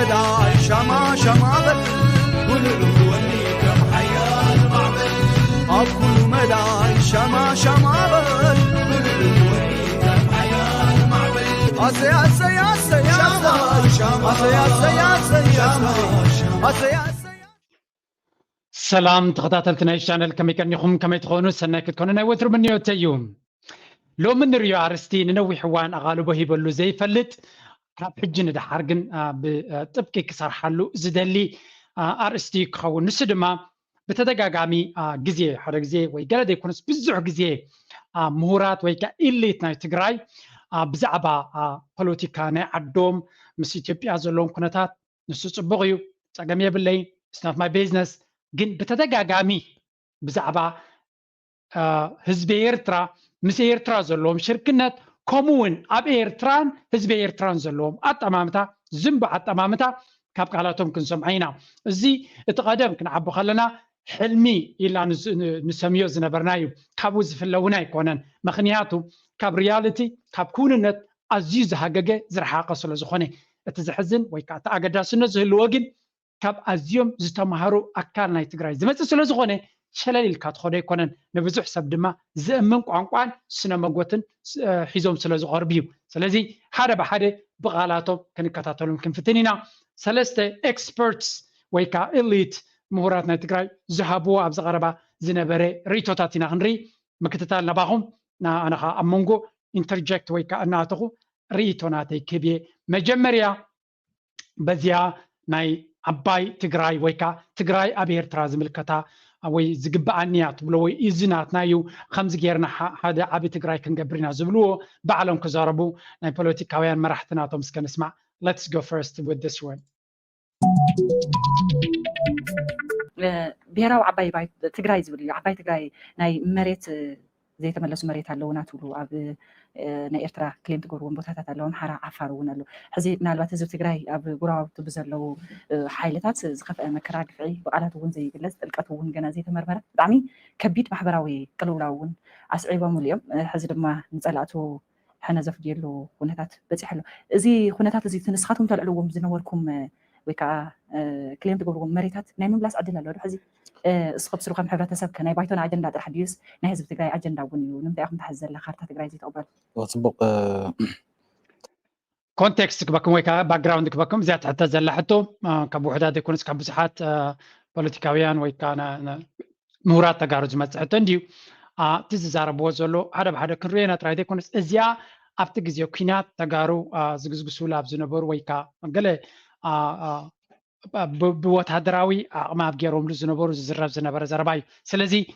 مدى شما شمابل كل ولي كم حياة معبل كل مدى شما شمابل كل ولي كم حياة معبل أسي أسي أسي سلام تخطاتلتنا الشانل كم يكنيكم كم يتخونوا سنة كتكوننا وثر من يوتيوم لو من ريو عرستي ننوي حوان أغالبه يبلو زي فلت كاب حجن ده حرقن بطبقي كسر حلو زدلي عرستي كخون نسدما بتدقاقامي جزيه حرق زي ويقال يكونس بزع جزيه مهورات ويكا إليتنا تقراي بزعبا بوليتيكانا عدوم مس إثيوبيا زلون كنتات نسو صبغيو تقامي باللي it's not my business جن بتدقاقامي بزعبا حزب إيرترا مس إيرترا زلوم شركنت كومون أب إيرتران حزب إيرتران زلوم أتمامتا زنبع أتمامتا كاب قالاتهم كنسمعينا زي اتقدم كنعبو خلنا حلمي إلا نسميو زنبرنايو كاب وزف اللوناي كونن مخنياتو كاب رياليتي كاب كوننت عزيز هاقاقة زرحاقة سلازخوني اتزحزن ويكا تاقداسنا زهلوغن كاب عزيوم زتمهارو أكارنا يتقراي زمت سلازخوني شلالي الكاتخوني كونن نبزو حساب دما زأمن قوانقوان سنة مقوتن حيزوم سلازخور بيو سلازي حدا بحدا بغالاتو كنكاتاتولم كنفتنينا سلسته experts ويكا elite مهوراتنا تقراي زهابوا أبز غربا زنبري ريتوتاتنا هنري مكتتال نباهم أنا خا أمونغو interject ويكا أناتخو ريتوناتي كبيه مجمريا بزيا ناي عباي تقراي ويكا تقراي أبير ترازم الكتا وي زقبانيات بلوي إزناتنا يو خمس جيرنا هذا عبي تقراي كنقبرنا زبلوه بعلم كزاربو ناي بوليتيكاويان مرحتناتهم سكن اسمع let's go first with this one بيراو عباي تقراي زبلي عباي تقراي ناي مريت زي تملسوا مريت على ناتولو أب ناي إرترا كليم تقولون بوتاتات اللهم حرا عفارون له حزي نالبات زو تقراي أب قراو تبزر له حايلتات زخف مكراق فعي وقالات ون زي قلت القات ون جنا زي تمرمرة دعمي كبيت محبراوي قلولاون عسعيبا مليم حزي لما نسألاتو حنا زف ديالو خونتات بزي حلو زي خونتات زي تنسخاتهم تلعلوهم زنوركم ويكا كليم تقولون مريتات نايم بلاس عدل له حزي اسخب سلوخ محبرات سب كان بايتون أجندة الحديث نهز بتجري أجندة ونيو نمت أخذ تحزر لخارطة تجري زي تقبل وصبق context كبكم ويكا background كبكم زيادة حتى زلحتو كابو حداد يكونس كابو سحات بوليتيكاويان ويكا مهورات تجارج مسحتن ديو تزار بوزلو هذا بحدا كرينا ترايد يكونس إزيا أفتكزيو كينات تجارو زجزج سولاب زنبور ويكا قال بوتهدراوي ما بجيروم لزنبور زرب زنبر زرباي سلزي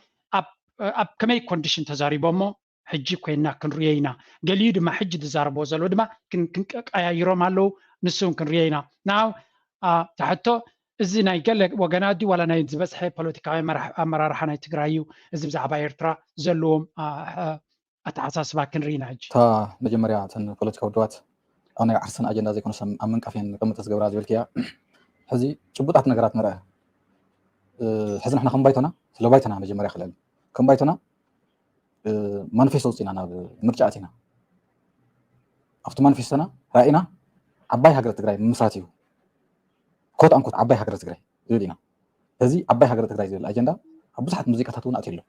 أب كمي كونديشن تزاري بومو حجي كوينا كنريينا قليد ما حج تزاربو زلو دما كن يروم هالو نسون كنريينا ناو تحتو إزنا يقلق وجنادي ولا نايد بس حي بوليتيكاي مرارحة ناي تقرايو إز بزعبا إيرترا زلوم أتعساس باكن ريناج تا مجمريا تن بوليتيكا ودوات أنا أحسن أجندة زي كنا سم أمن كافين كم تسجل راجل كيا حزي شبوطات نقرات مرة حزن إحنا كم بيتنا لو بيتنا مجمريا خلال كم بيتنا ما نفيس صوتنا أنا مرجعتنا أفتو ما نفيسنا رأينا عباي هجرة تجري مساتيو كوت أنكوت عباي هجرة تجري يقولينا هذي عباي هجرة تجري زي الأجندة أبوس حد موسيقى تاتون أتيلو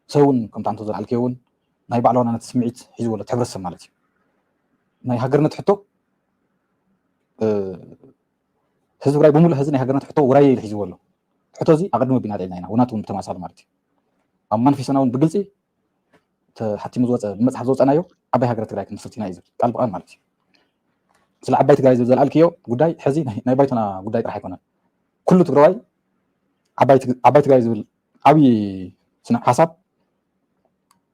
سوون كم تعمل تزرع الكيون ناي بعلون أنا تسمعت حجو ولا تعبر السمالتي ناي هجرنا تحطو هذا وراي بمول هذا هجرنا تحطو وراي الحجو ولا تحطو زي أقدم بينادي هنا وناتون تماسال مارتي أما في سنة بقلتي حتى مزوات المسح زوج أنا يو عباي هجرة تجري كنصرتنا إذا قال بقى مارتي سلا عباي تجري زي الكيو قداي حزين ناي بيتنا قداي راح يكون كله تجري عباي تجري زي أبي سنة حسب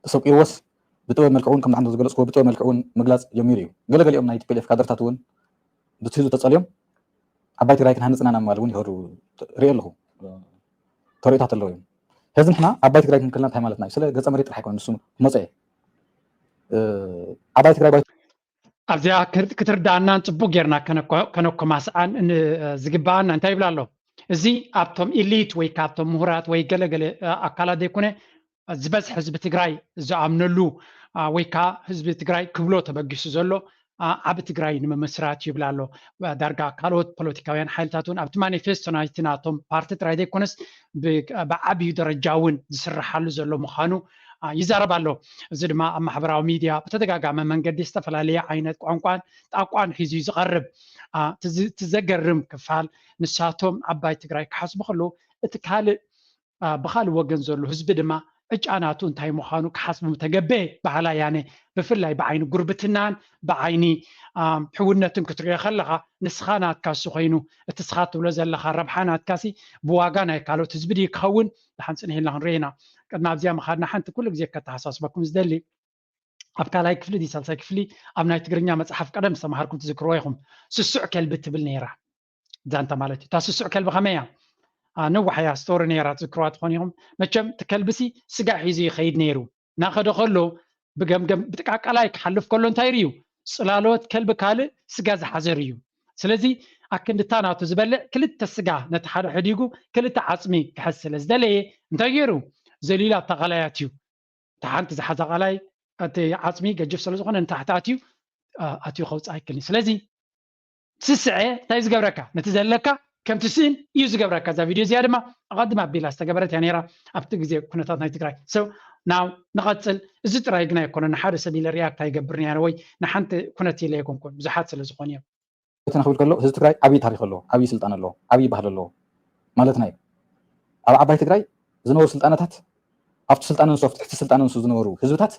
سوق إيروس بتوع ملكون كم عنده زجلس هو بتوع ملكون مجلس يوميريو قال اليوم نايت بيلف كادر تاتون بتسيزو تسأليهم عباي تجري كان هنسنا أنا مالون يهرو ريال له طريقة هتلوين هذا إحنا عباي تجري كان كلنا تهملت ناي سلا جزء مريت راح يكون نسون مزعج عباي تجري أبزيا كتر دانا تبو جيرنا كانوا كماس عن زجبان أنت يبلا له زي أبتم إليت ويكابتم مهرات ويقلق أكلا ديكونه زبز حزب تجري زعمنا له ويكا حزب تجري كبلو تبقيش زلوا ዓብ ትግራይ ንምምስራት ይብላ ኣሎ ዳርጋ ካልኦት ፖለቲካውያን ሓይልታትን ኣብቲ ማኒፌስቶ ናይቲ ናቶም ፓርቲ ጥራይ ዘይኮነስ ብዓብዩ ደረጃ እውን ዝስራሓሉ ዘሎ ምዃኑ ይዛረብ ኣሎ እዚ ድማ ኣብ ማሕበራዊ ሚድያ ብተደጋጋሚ መንገዲ ዝተፈላለየ ዓይነት ቋንቋን ጣቋን ሒዙ ዝቐርብ ትዘገርም ክፋል ንሳቶም ዓባይ ትግራይ ክሓስቡ ከለዉ እቲ ካልእ ብካልእ ወገን ዘሎ ህዝቢ ድማ ዕጫናቱ እንታይ ምዃኑ ክሓስቡ ተገበአ ባህላ ያነ ብፍላይ ብዓይኒ ጉርብትናን ብዓይኒ ሕውነትን ክትሪኦ ከለካ ንስኻ ናትካሱ ኮይኑ እቲ ስኻ ትብሎ ዘለካ ረብሓ ናትካሲ ብዋጋ ናይ ካልኦት ህዝቢ ድዩ ክኸውን ድሓን ፅንሒልና ክንሪኦ ኢና ቅድሚ ኣብዚኣ መኻድና ሓንቲ ኩሉ ግዜ ከተሓሳስበኩም ዝደሊ ኣብ ካልኣይ ክፍሊ ዲ ሳልሳይ ክፍሊ ኣብ ናይ ትግርኛ መፅሓፍ ቀደም ዝተምሃርኩም ትዝክርዎ ኢኹም ስሱዕ ከልቢ ትብል ነይራ ዛንታ ማለት እዩ እታ ስሱዕ ከልቢ ከመይ እያ ነዋሕያ ስቶሪ ነይራ ትዝክርዋ ትኾን ኢኹም መቸም እቲ ከልቢሲ ስጋ ሒዙ ይኸይድ ነይሩ ናኸደ ከሎ ብገምገም ብጥቃቃላይ ክሓልፍ ከሎ እንታይ ርዩ ፅላሎት ከልቢ ካልእ ስጋ ዝሓዘር እዩ ስለዚ ኣክንድታ ናቱ ዝበልዕ ክልተ ስጋ ነቲ ሓደ ሕዲጉ ክልተ ዓፅሚ ክሕዝ ስለ ዝደለየ እንታይ ገይሩ ዘሊላ ተቐላያት እዩ እቲ ሓንቲ ዝሓዘ ቐላይ እቲ ዓፅሚ ገጅፍ ስለ ዝኾነ ንታሕቲ ኣትዩ ከውፅእ ኣይክእልን ስለዚ ስስዐ እንታይ ዝገብረካ ነቲ ዘለካ ከምቲ ስእን እዩ ዝገብረካ እዛ ቪድዮ እዚኣ ድማ ኣቐድማ ኣቢላ ዝተገበረት እያ ነይራ ኣብቲ ግዜ ኩነታት ናይ ትግራይ ናው ንቐፅል እዚ ጥራይ ግና ይኮነ ንሓደ ሰብ ኢለ ሪያክት ኣይገብርን እያ ወይ ንሓንቲ ኩነት ኢለ ኣይኮንኩን ብዙሓት ስለ ዝኾኑ እዮም እተን ክብል ከሎ ህዝቢ ትግራይ ዓብይ ታሪክ ኣለዎ ዓብይ ስልጣን ኣለዎ ዓብይ ባህሊ ኣለዎ ማለትና እዩ ኣብ ዓባይ ትግራይ ዝነበሩ ስልጣናታት ኣብቲ ስልጣን ንሱ ኣብቲ ትሕቲ ስልጣን ንሱ ዝነበሩ ህዝብታት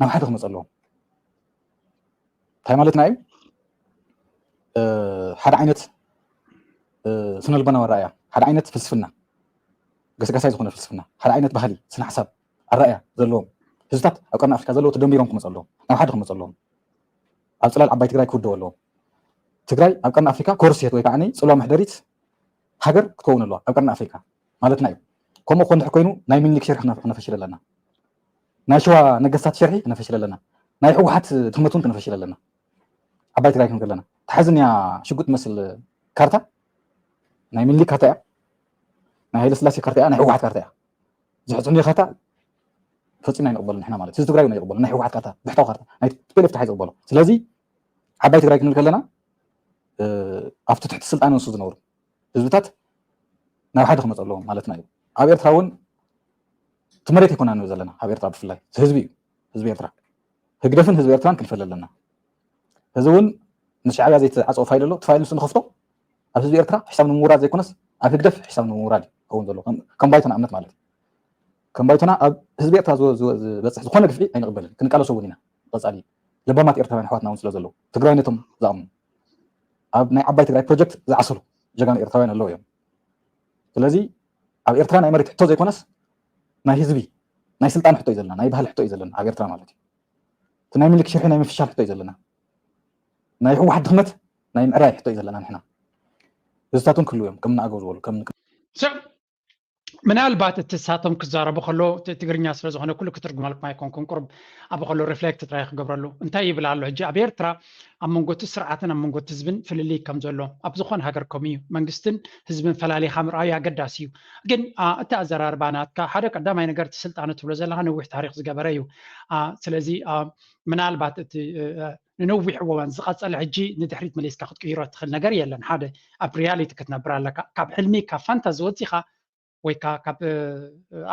ናብ ሓደ ክመፁ ኣለዎም እንታይ ማለትና እዩ ሓደ ዓይነት ስነልቦናዊ ኣረኣእያ ሓደ ዓይነት ፍልስፍና ገስጋሳይ ዝኾነ ፍልስፍና ሓደ ዓይነት ባህሊ ስነ ሓሳብ ኣረኣእያ ዘለዎም ህዝብታት ኣብ ቀርኒ ኣፍሪካ ዘለዉ ተደሚሮም ክመፁ ኣለዎም ናብ ሓደ ክመፁ ኣለዎም ኣብ ፅላል ዓባይ ትግራይ ክውደው ኣለዎም ትግራይ ኣብ ቀርኒ ኣፍሪካ ኮርሴት ወይ ከዓ ፅልዋ ምሕደሪት ሃገር ክትከውን ኣለዋ ኣብ ቀርኒ ኣፍሪካ ማለትና እዩ ከምኡ ኮ እንድሕር ኮይኑ ናይ ሚኒሊክ ሸርሒ ክነፈሽል ኣለና ናይ ሸዋ ነገስታት ሸርሒ ክነፈሽል ኣለና ናይ ሕወሓት ትህመት እውን ክነፈሽል ኣለና ዓባይ ትግራይ ክንብል ከለና ተሓዝንያ ሽጉጥ መስል ካርታ ናይ ሚኒሊክ ካርታ እያ ናይ ሃይለስላሴ ካርታ እያ ናይ ሕወሓት ካርታ እያ ዝሕፅኒ ካርታ ፈፂምና ይንቕበሉ ንሕና ማለት ህዝቢ ትግራይ እውን ይቕበሉ ናይ ሕወሓት ካርታ ብሕታዊ ካርታ ናይ ቲፒኤልኤፍ ተሓይዙ ይቕበሉ ስለዚ ዓባይ ትግራይ ክንብል ከለና ኣብቲ ትሕቲ ስልጣን ንሱ ዝነበሩ ህዝብታት ናብ ሓደ ክመፁ ኣለዎም ማለትና እዩ ኣብ ኤርትራ እውን እቲ መሬት ኣይኮና ንብል ዘለና ኣብ ኤርትራ ብፍላይ ህዝቢ እዩ ህዝቢ ኤርትራ ህግደፍን ህዝቢ ኤርትራን ክንፈል ኣለና እዚ እውን ምስ ሻዕብያ ዘይተዓፀቦ ፋይል ኣሎ እቲ ፋይል ንሱ ንኸፍቶ ኣብ ህዝቢ ኤርትራ ሕሳብ ንምውራድ ዘይኮነስ ኣብ ህግደፍ ሕሳብ ንምውራድ ክኸውን ዘሎ ከም ባይቶና እምነት ማለት እዩ ከም ባይቶና ኣብ ህዝቢ ኤርትራ ዝበፅሕ ዝኾነ ግፍዒ ኣይንቕበልን ክንቃለሶ እውን ኢና ቀፃሊ ለባማት ኤርትራውያን ኣሕዋትና እውን ስለ ዘለዉ ትግራይነቶም ዝኣምኑ ኣብ ናይ ዓባይ ትግራይ ፕሮጀክት ዝዓሰሉ ጀጋኑ ኤርትራውያን ኣለዉ እዮም ስለዚ ኣብ ኤርትራ ናይ መሬት ሕቶ ዘይኮነስ ናይ ህዝቢ ናይ ስልጣን ሕቶ እዩ ዘለና ናይ ባህሊ ሕቶ እዩ ዘለና ኣብ ኤርትራ ማለት እዩ እቲ ናይ ሚኒሊክ ሽርሒ ናይ ምፍሻል ሕቶ እዩ ዘለና ናይ ሕወሓት ድኽመት ናይ ምዕራይ ሕቶ እዩ ዘለና ንሕና ህዝብታት እውን ክህልው እዮም ከም ንኣገው ዝበሉ ከም ምናልባት እቲ ሳቶም ክዛረቡ ከሎ ትግርኛ ስለ ዝኾነ ኩሉ ክትርጉመልኩም ኣይኮንኩን ቁርብ ኣብ ከሎ ሪፍሌክት ጥራይ ክገብረሉ እንታይ ይብል ኣሎ ሕጂ ኣብ ኤርትራ ኣብ መንጎቲ ስርዓትን ኣብ መንጎቲ ህዝብን ፍልልይ ከም ዘሎ ኣብ ዝኾነ ሃገር ከምኡ እዩ መንግስትን ህዝብን ፈላሊኻ ምርኣዩ ኣገዳሲ እዩ ግን እቲ ኣዘራርባ ናትካ ሓደ ቀዳማይ ነገር እቲ ስልጣን ትብሎ ዘለካ ነዊሕ ታሪክ ዝገበረ እዩ ስለዚ ምናልባት እቲ ንነዊሕ እዋን ዝቐፀለ ሕጂ ንድሕሪት መሊስካ ክትቅይሮ ትኽእል ነገር የለን ሓደ ኣብ ሪያሊቲ ክትነብር ኣለካ ካብ ሕልሚ ካብ ፋንታዚ ወፂኻ ወይ ካብ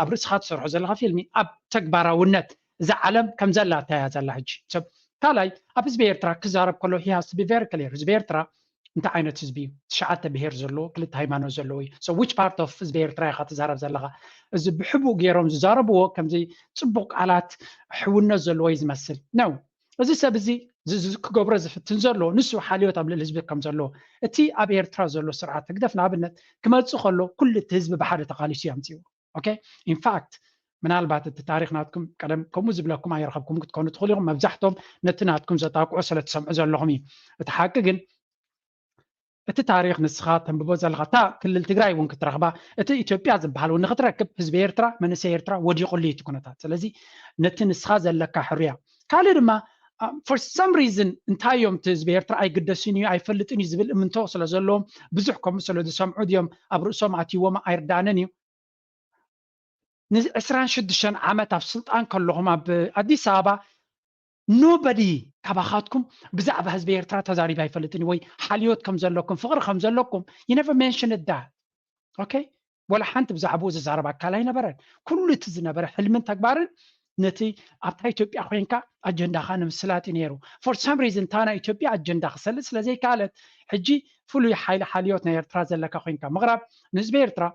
ኣብ ርእስኻ ትሰርሖ ዘለካ ፊልሚ ኣብ ተግባራውነት እዛ ዓለም ከም ዘላ እታያ ዘላ ሕጂ ሰብ ካልኣይ ኣብ ህዝቢ ኤርትራ ክዛረብ ከሎ ሂሃስ ቱ ቢ ቨሪ ክሊር ህዝቢ ኤርትራ እንታይ ዓይነት ህዝቢ እዩ ትሽዓተ ብሄር ዘለዎ ክልተ ሃይማኖት ዘለዎ እዩ ሶ ዊች ፓርት ኦፍ ህዝቢ ኤርትራ ኢኻ ትዛረብ ዘለካ እዚ ብሕቡእ ገይሮም ዝዛረብዎ ከምዚ ፅቡቅ ቃላት ሕውነት ዘለዎ እዩ ዝመስል ነው እዚ ሰብ እዚ ክገብሮ ዝፍትን ዘሎ ንሱ ሓልዮት ኣብ ልዕሊ ህዝቢ ከም ዘሎ እቲ ኣብ ኤርትራ ዘሎ ስርዓት ህግደፍ ንኣብነት ክመፅእ ከሎ ኩሉ እቲ ህዝቢ ብሓደ ተቃሊሱ ያምፅኡ ኦኬ ኢንፋክት ምናልባት እቲ ታሪክ ናትኩም ቀደም ከምኡ ዝብለኩም ኣይረኸብኩም ክትኮኑ ትኽእሉ ኢኹም መብዛሕትኦም ነቲ ናትኩም ዘጣቅዑ ስለ ትሰምዑ ዘለኹም እዩ እቲ ሓቂ ግን እቲ ታሪክ ንስኻ ተንብቦ ዘለካ እታ ክልል ትግራይ እውን ክትረኽባ እቲ ኢትዮጵያ ዝበሃል እውን ንክትረክብ ህዝቢ ኤርትራ መንእሰይ ኤርትራ ወዲቑሉ እቲ ኩነታት ስለዚ ነቲ ንስኻ ዘለካ ሕርያ ካልእ ድማ for some reason እንታይ እዮም እቲ ህዝቢ ኤርትራ ኣይግደስን እዩ ኣይፈልጥን እዩ ዝብል እምንቶ ስለ ዘለዎም ብዙሕ ከምኡ ስለ ዝሰምዑ ድዮም ኣብ ርእሶም ኣትይዎም ኣይርዳእንን እዩ ን26 ዓመት ኣብ ስልጣን ከለኹም ኣብ ኣዲስ ኣበባ nobody ካባኻትኩም ብዛዕባ ህዝቢ ኤርትራ ተዛሪባ ይፈልጥኒ ወይ ሓልዮት ከም ዘለኩም ፍቅሪ ከም ዘለኩም you never mentioned that okay ولا ሓንቲ ብዛዕባኡ ዝዛረብ ኣካል ኣይነበረን ኩሉ እቲ ዝነበረ ሕልምን ተግባርን ነቲ ኣብታ ኢትዮጵያ ኮይንካ ኣጀንዳኻ ንምስላጥ ነይሩ for some reason ታና ኢትዮጵያ ኣጀንዳ ክሰልጥ ስለዘይካለት ሕጂ ፍሉይ ሓይሊ ሓልዮት ናይ ኤርትራ ዘለካ ኮይንካ ምቕራብ ንህዝቢ ኤርትራ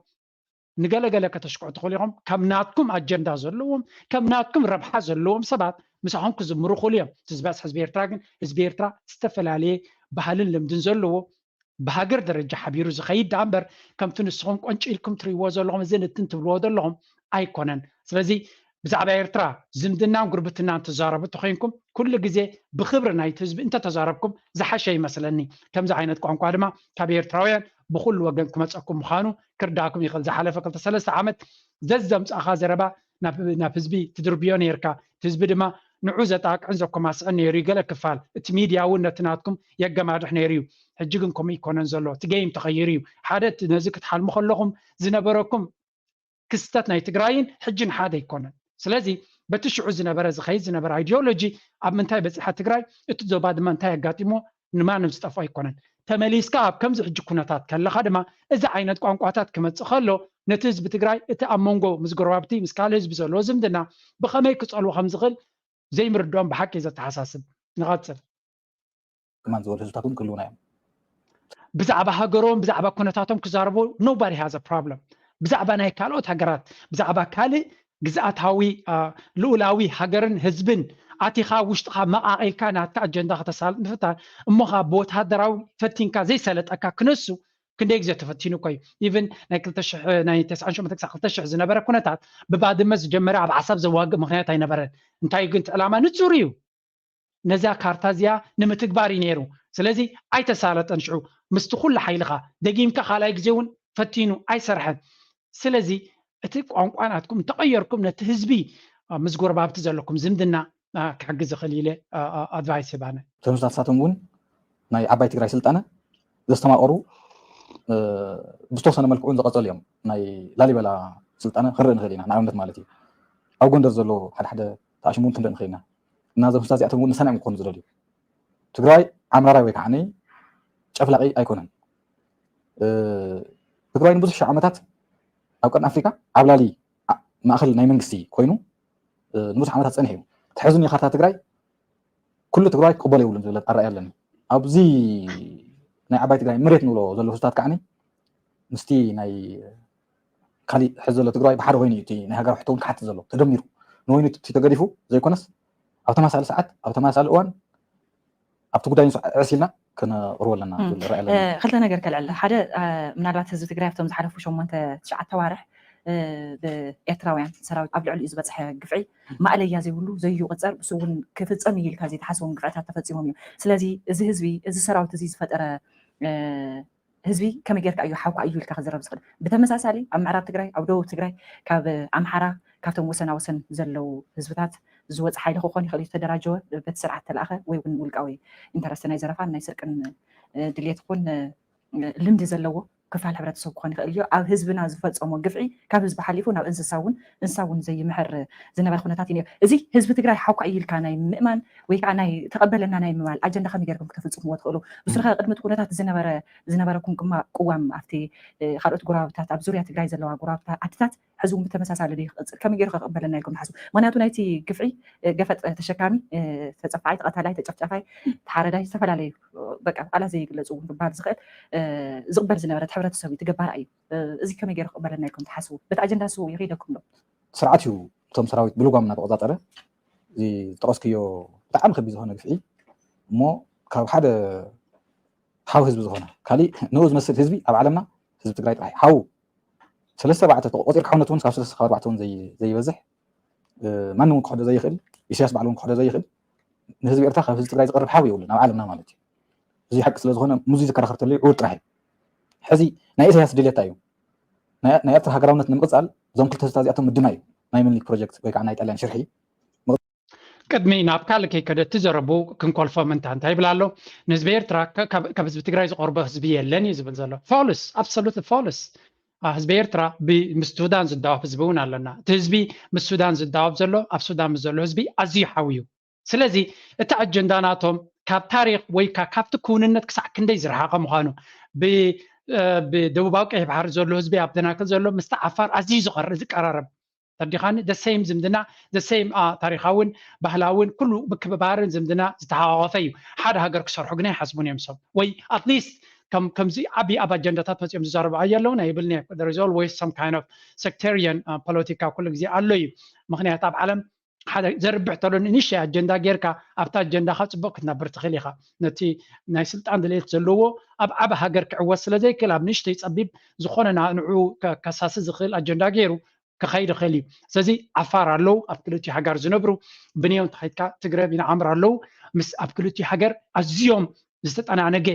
ንገለገለ ከተሽክዑ ትኽእሉ ኢኹም ከም ናትኩም ኣጀንዳ ዘለዎም ከም ናትኩም ረብሓ ዘለዎም ሰባት ምስኹም ክዝምሩ ክእሉ እዮም ዝበፅሕ ህዝቢ ኤርትራ ግን ህዝቢ ኤርትራ ዝተፈላለየ ባህልን ልምድን ዘለዎ بهاجر درجة حبيرو زخيد دامبر كم تنسخون قنچيلكم تريوا زلهم زنتن تبلوا دلهم ايكونن سلازي بزعبا ايرترا زمدنا وقربتنا تزاربت تخينكم كل غزي بخبرنا يتزب انت تزاربكم زحشي مثلني كم زعينت قانقوا دما كاب ايرتراويان بكل وجنكم تصكم مخانو كرداكم يخل زحلفه قلت 3 عامت ززمص اخا زربا نافزبي تدربيون يركا تزب دما نعوزتاك عنزكم اسعني ريغله كفال تميديا ونتناتكم يجماعه نيريو حجيكم يكونن زلو تجيم تغيريو حادث نزك تحلموا خلكم زنبركم كستات ناي تግራይን ሕጅን ሓደ ይኮነን ስለዚ በትሽዑ ዝነበረ ዝኸይድ ዝነበረ አይዲዮሎጂ ኣብ ምንታይ በፅሓ ትግራይ እቲ ዞባ ድማ እንታይ ኣጋጢሞ ንማንም ዝጠፋ ይኮነን ተመሊስካ ኣብ ከምዚ ሕጂ ኩነታት ከለኻ ድማ እዚ ዓይነት ቋንቋታት ክመፅእ ከሎ ነቲ ህዝቢ ትግራይ እቲ ኣብ መንጎ ምስ ጎረባብቲ ምስ ካልእ ህዝቢ ዘሎ ዝምድና ብኸመይ ክፀልዎ ከም ዝኽእል ዘይምርድኦም ብሓቂ ዘተሓሳስብ ንቐፅል كمان زول هزتكم كلنا يعني ብዛዕባ ሃገሮም ብዛዕባ ኩነታቶም ክዛረቡ nobody has a problem ብዛዕባ ናይ ካልኦት ሃገራት ብዛዕባ ካልእ ግዝኣታዊ ልኡላዊ ሃገርን ህዝብን ኣቲኻ ውሽጥኻ መቃቂልካ ናትካ ኣጀንዳ ከተሳልጥ ምፍታን እሞኻ ብወታደራዊ ፈቲንካ ዘይሰለጠካ ክነሱ ክንደይ ግዜ ተፈቲኑ ኮይ ኢቭን ናይ 2000 ዝነበረ ኩነታት ብባድመ ዝጀመረ ኣብ ዓሳብ ዘዋግእ ምክንያት ኣይነበረን እንታይ ግን ዕላማ ንጹር እዩ ነዛ ካርታ እዚኣ ንምትግባር እዩ ነይሩ ስለዚ ኣይተሳለጠን ሽዑ ምስቲ ኩሉ ሓይልኻ ደጊምካ ካልኣይ ግዜ እውን ፈቲኑ ኣይሰርሐን ስለዚ እቲ ቋንቋናትኩም ተቀየርኩም ነቲ ህዝቢ ምስ ጎረባብቲ ዘለኩም ዝምድና ክሕግዝ ይኽእል ኢለ ኣድቫይስ ይባነ ተመሳሳቶም እውን ናይ ዓባይ ትግራይ ስልጣነ ዘስተማቀሩ ብዝተወሰነ መልክዑን ዝቐፀሉ እዮም ናይ ላሊበላ ስልጣነ ክርኢ ንኽእል ኢና ንኣብነት ማለት እዩ ኣብ ጎንደር ዘሎ ሓደ ተኣሽሙ እውን ክንርኢ ንኽእል ኢና እና እዞም ህዝታት እዚኣቶም እውን ሰናይ ክኾኑ ዝደልዩ ትግራይ ዓምራራይ ወይ ከዓ ጨፍላቂ ኣይኮነን ትግራይ ንብዙሕ ሺህ ዓመታት ኣብ ቀርኒ ኣፍሪካ ኣብ ላሊ ማእኸል ናይ መንግስቲ ኮይኑ ንብዙሕ ዓመታት ፀኒሑ እዩ ትሕዝኒ ካርታ ትግራይ ኩሉ ትግራይ ክቕበሎ የብሉን ዝብል ኣረኣይ ኣለኒ ኣብዚ ናይ ዓባይ ትግራይ መሬት ንብሎ ዘሎ ህዝታት ከዓኒ ምስቲ ናይ ካሊእ ሕዚ ዘሎ ትግራይ ብሓደ ኮይኑ እዩ እቲ ናይ ሃገር ሕቶ እውን ክሓትት ዘሎ ተደሚሩ ንወይኑ እቲ ተገዲፉ ዘይኮነስ ኣብ ተመሳሳሊ ሰዓት ኣብ ተመሳሳሊ እዋን ኣብቲ ጉዳይ ዕሲልና كنروح لنا خلينا نقول كالعلة هذا من الوقت هذا تقرأ فتهم زحلف وشو ما أنت تشعت توارح بإتراويان سراوي قبل على الإزباط صحيح قفعي ما عليه يازي ولو زي يقصر بسون كيف تصمي الكازي تحسون قفعتها تفتيهم يوم سلازي إذا هزبي إذا سراوي تزيد فترة هزبي كم يجرك أيو حاوك أيو الكازي ربز خد بتمساسالي أم عرب تقرأ أو دو تقرأ كاب أم حرا كابتن وسنا وسن زلوا هزبتات زوج حيله خواني خليه تدرجوا بتسرعة الآخر ويقول قوي أنت رستنا يزرفان نيسر كن دليل تكون لمد زلوا كفال حبرات السوق خواني خليه أو هزبنا زفت أو موقفعي كاب هزب حليفون أو إنساون زي محر زنا بالخناتاتين زي هزب تقرأ حوك أيل كاناي مؤمن ويكاناي تقبل أن أنا مال أجندة خمي جركم كفل سوق وتقولوا بصراحة قد ما تكون تات زنا بركم كم قوام أفتي خارج قراب تات أبزوريات تقرأ زلوا قراب تات حزوم بتمساس على دي كم يجرك قبل أن يكون حزوم مناتو نايتي قفعي قفت تشكامي تتصفعي تقتلعي تجفجفي تحرداي سفل عليه بقى على زي لزوم بعد زغل زغبر زنا تحبرت تسوي تجبر أي زي كم يجرك قبل أن يكون حسوب بتأجندة سو يريدكم له سرعتيو تم سراوي بلوغام من الوضع ترى زي تراسكيو تعم خبيز هنا قفعي مو كاب حدا حاو حزب زهونه كالي نوز مسل حزبي أب عالمنا حزب تقرأي حاو ثلاثة بعد تقطير حونتون كاف ثلاثة بعدهم زي وزح ما نون قحدة زي خل يسياس بعلون قحدة زي خل نهزب يرتاح في تقرأي تقرب حاوي ولا عالمنا مالتي زي حق سلاز هنا مزي ذكر خرط لي عود راحي حزي نايس هي سديلة تايو نايت هجراونة نمقص على زوم كل تستازي أتم الدماي ناي من البروجكت ويك عن نايت على شرحي قدمي نابكالك كده تجربوا كنقول فمن تانتهي بلالو نزبير تراك كبزب تقرأي قربة حزبية لني زبل زلو فولس absolutely فولس ህዝቢ ኤርትራ ብሱዳን ዝዳወፍ ህዝቢ እውን ኣለና እቲ ህዝቢ ምስ ሱዳን ዝዳወፍ ዘሎ ኣብ ሱዳን ምስ ዘሎ ህዝቢ ኣዝዩ ሓዊ እዩ ስለዚህ እቲ ኣጀንዳናቶም ካብ ታሪክ ወይ ካብቲ ክውንነት ክሳዕ ክንደይ ዝረሓቐ ምዃኑ ብደቡባዊ ቀይሕ ባሕሪ ዘሎ ህዝቢ ኣብ ደናክል ዘሎ ምስቲ ዓፋር ኣዝዩ ዝቀራረብ ተዲኻኒ ደሰይም ዝምድና ደሰይም ታሪኻውን ባህላውን ኩሉ ምክብባርን ዝምድና ዝተሓዋወፈ እዩ ሓደ ሃገር ክሰርሑ ግን ኣይሓስቡን እዮም ሰብ ወይ ኣትሊስት ከምዚ ዓብዪ ኣብ ኣጀንዳታት መፂኦም ዝዛረቡ ኣየለዉ ናይ ይብልኒ there is always some kind of sectarian ፖለቲካ ኩሉ ግዜ ኣሎ እዩ ምክንያት ኣብ ዓለም ሓደ ዘርብሕ ተሎ ንእሽተይ ኣጀንዳ ጌርካ ኣብታ ኣጀንዳኻ ፅቡቅ ክትነብር ትኽእል ኢኻ ነቲ ናይ ስልጣን ድሌት ዘለዎ ኣብ ዓበ ሃገር ክዕወት ስለዘይክእል ኣብ ንእሽተይ ፀቢብ ዝኾነ ንዑ ከሳሲ ዝኽእል ኣጀንዳ ገይሩ ክኸይድ ይኽእል እዩ ስለዚ ዓፋር ኣለው ኣብ ክልቲኡ ሃገር ዝነብሩ ብንዮም ተኸይድካ ትግራይ ይንዓምር ኣለው ምስ ኣብ ክልቲኡ ሃገር ኣዝዮም ዝተጠናነገ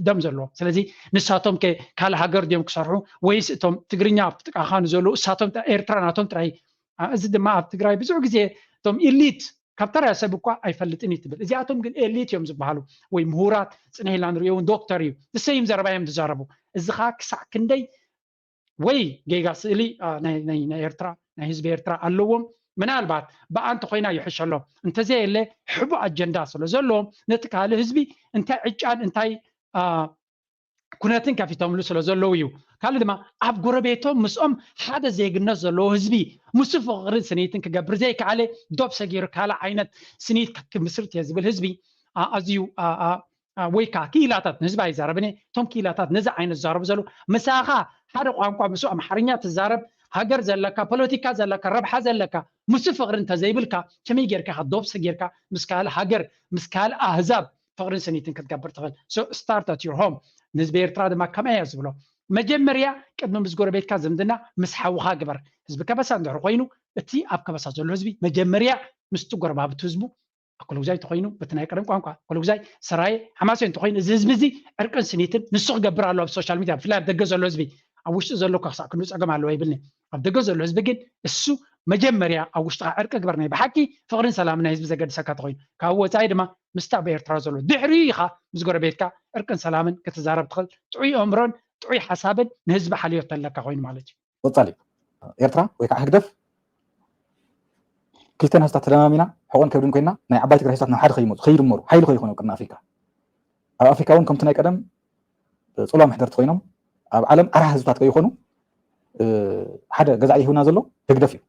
ደም ዘለዎ ስለዚ ንሳቶም ካልእ ሃገር ድዮም ክሰርሑ ወይስ እቶም ትግርኛ ኣብ ጥቃኻ ንዘለዉ እሳቶም ኤርትራ ናቶም ጥራይ እዚ ድማ ኣብ ትግራይ ብዙሕ ግዜ እቶም ኤሊት ካብ ተራ ሰብ እኳ ኣይፈልጥን ይትብል እዚኣቶም ግን ኤሊት እዮም ዝበሃሉ ወይ ምሁራት ፅንሕ ኢልና ንሪኦ እውን ዶክተር እዩ ንሰይም ዘረባ እዮም ዝዛረቡ እዚ ከዓ ክሳዕ ክንደይ ወይ ጌጋ ስእሊ ናይ ኤርትራ ናይ ህዝቢ ኤርትራ ኣለዎም ምናልባት ብኣንቲ ኮይና ይሕሸሎም እንተዘየለ ሕቡእ ኣጀንዳ ስለ ዘለዎም ነቲ ካልእ ህዝቢ እንታይ ዕጫን እንታይ ኩነትን ከፊቶምሉ ስለ ዘለዉ እዩ ካልእ ድማ ኣብ ጎረቤቶም ምስኦም ሓደ ዜግነት ዘለዎ ህዝቢ ምስ ፍቅሪ ስኒትን ክገብር ዘይከኣለ ዶብ ሰጊሩ ካልእ ዓይነት ስኒት ክምስርት እየ ዝብል ህዝቢ ኣዝዩ ወይ ከዓ ክኢላታት ንህዝቢ ኣይዛረብን እቶም ክኢላታት ነዚ ዓይነት ዝዛረቡ ዘለዉ ምሳኻ ሓደ ቋንቋ ምስ ኣምሓርኛ ትዛረብ ሃገር ዘለካ ፖለቲካ ዘለካ ረብሓ ዘለካ ምስ ፍቅሪ እንተዘይብልካ ከመይ ጌርካ ዶብ ሰጊርካ ምስ ካልእ ሃገር ምስ ካልእ ኣህዛብ ፍቅርን ስኒትን ክትገብር ትኽእል so start at your home ንህዝቢ ኤርትራ ድማ ከመይ እያ ዝብሎ መጀመርያ ቅድሚ ምስ ጎረቤትካ ዝምድና ምስ ሓውኻ ግበር ህዝቢ ከበሳ እንድሕር ኮይኑ እቲ ኣብ ከበሳ ዘሎ ህዝቢ መጀመርያ ምስቲ ጎረባብቲ ህዝቡ ኩሉ ግዜ እንተኮይኑ በቲ ናይ ቀደም ቋንቋ ኩሉ ግዜ ሰራይ ሓማስ እንተኮይኑ እዚ ህዝቢ እዚ ዕርቅን ስኒትን ንሱ ክገብር ኣሎ ኣብ ሶሻል ሚድያ ብፍላይ ኣብ ደገ ዘሎ ህዝቢ ኣብ ውሽጢ ዘሎ ክሳዕ ክንዱ ፀገም ኣለዎ ይብልኒ ኣብ ደገ ዘሎ ህዝቢ ግን እሱ መጀመርያ ኣብ ውሽጢኻ ዕርቂ ግበር ናይ ብሓቂ ፍቅርን ሰላምን ናይ ህዝቢ ዘገድሰካ ተኮይኑ ካብ ወፃኢ ድማ ምስታ ብኤርትራ ዘሎ ድሕሪኡ ኢኻ ምስ ጎረቤትካ ዕርቅን ሰላምን ክትዛረብ ትኽእል ጥዑይ ኣእምሮን ጥዑይ ሓሳብን ንህዝቢ ሓልዮት ኣለካ ኮይኑ ማለት እዩ ወፃሊ ኤርትራ ወይ ከዓ ህግደፍ ክልተን ህዝታት ተደማሚና ሕቆን ከብድን ኮይና ናይ ዓባይ ትግራይ ህዝታት ናብ ሓደ ከይድመሩ ሓይሊ ከይኮኑ ቅድሚ ኣፍሪካ ኣብ ኣፍሪካ እውን ከምቲ ናይ ቀደም ፅልዋ ምሕደርቲ ኮይኖም ኣብ ዓለም ኣራ ህዝብታት ከይኮኑ ሓደ ገዛኢ ይሁና ዘሎ ህግደፍ እዩ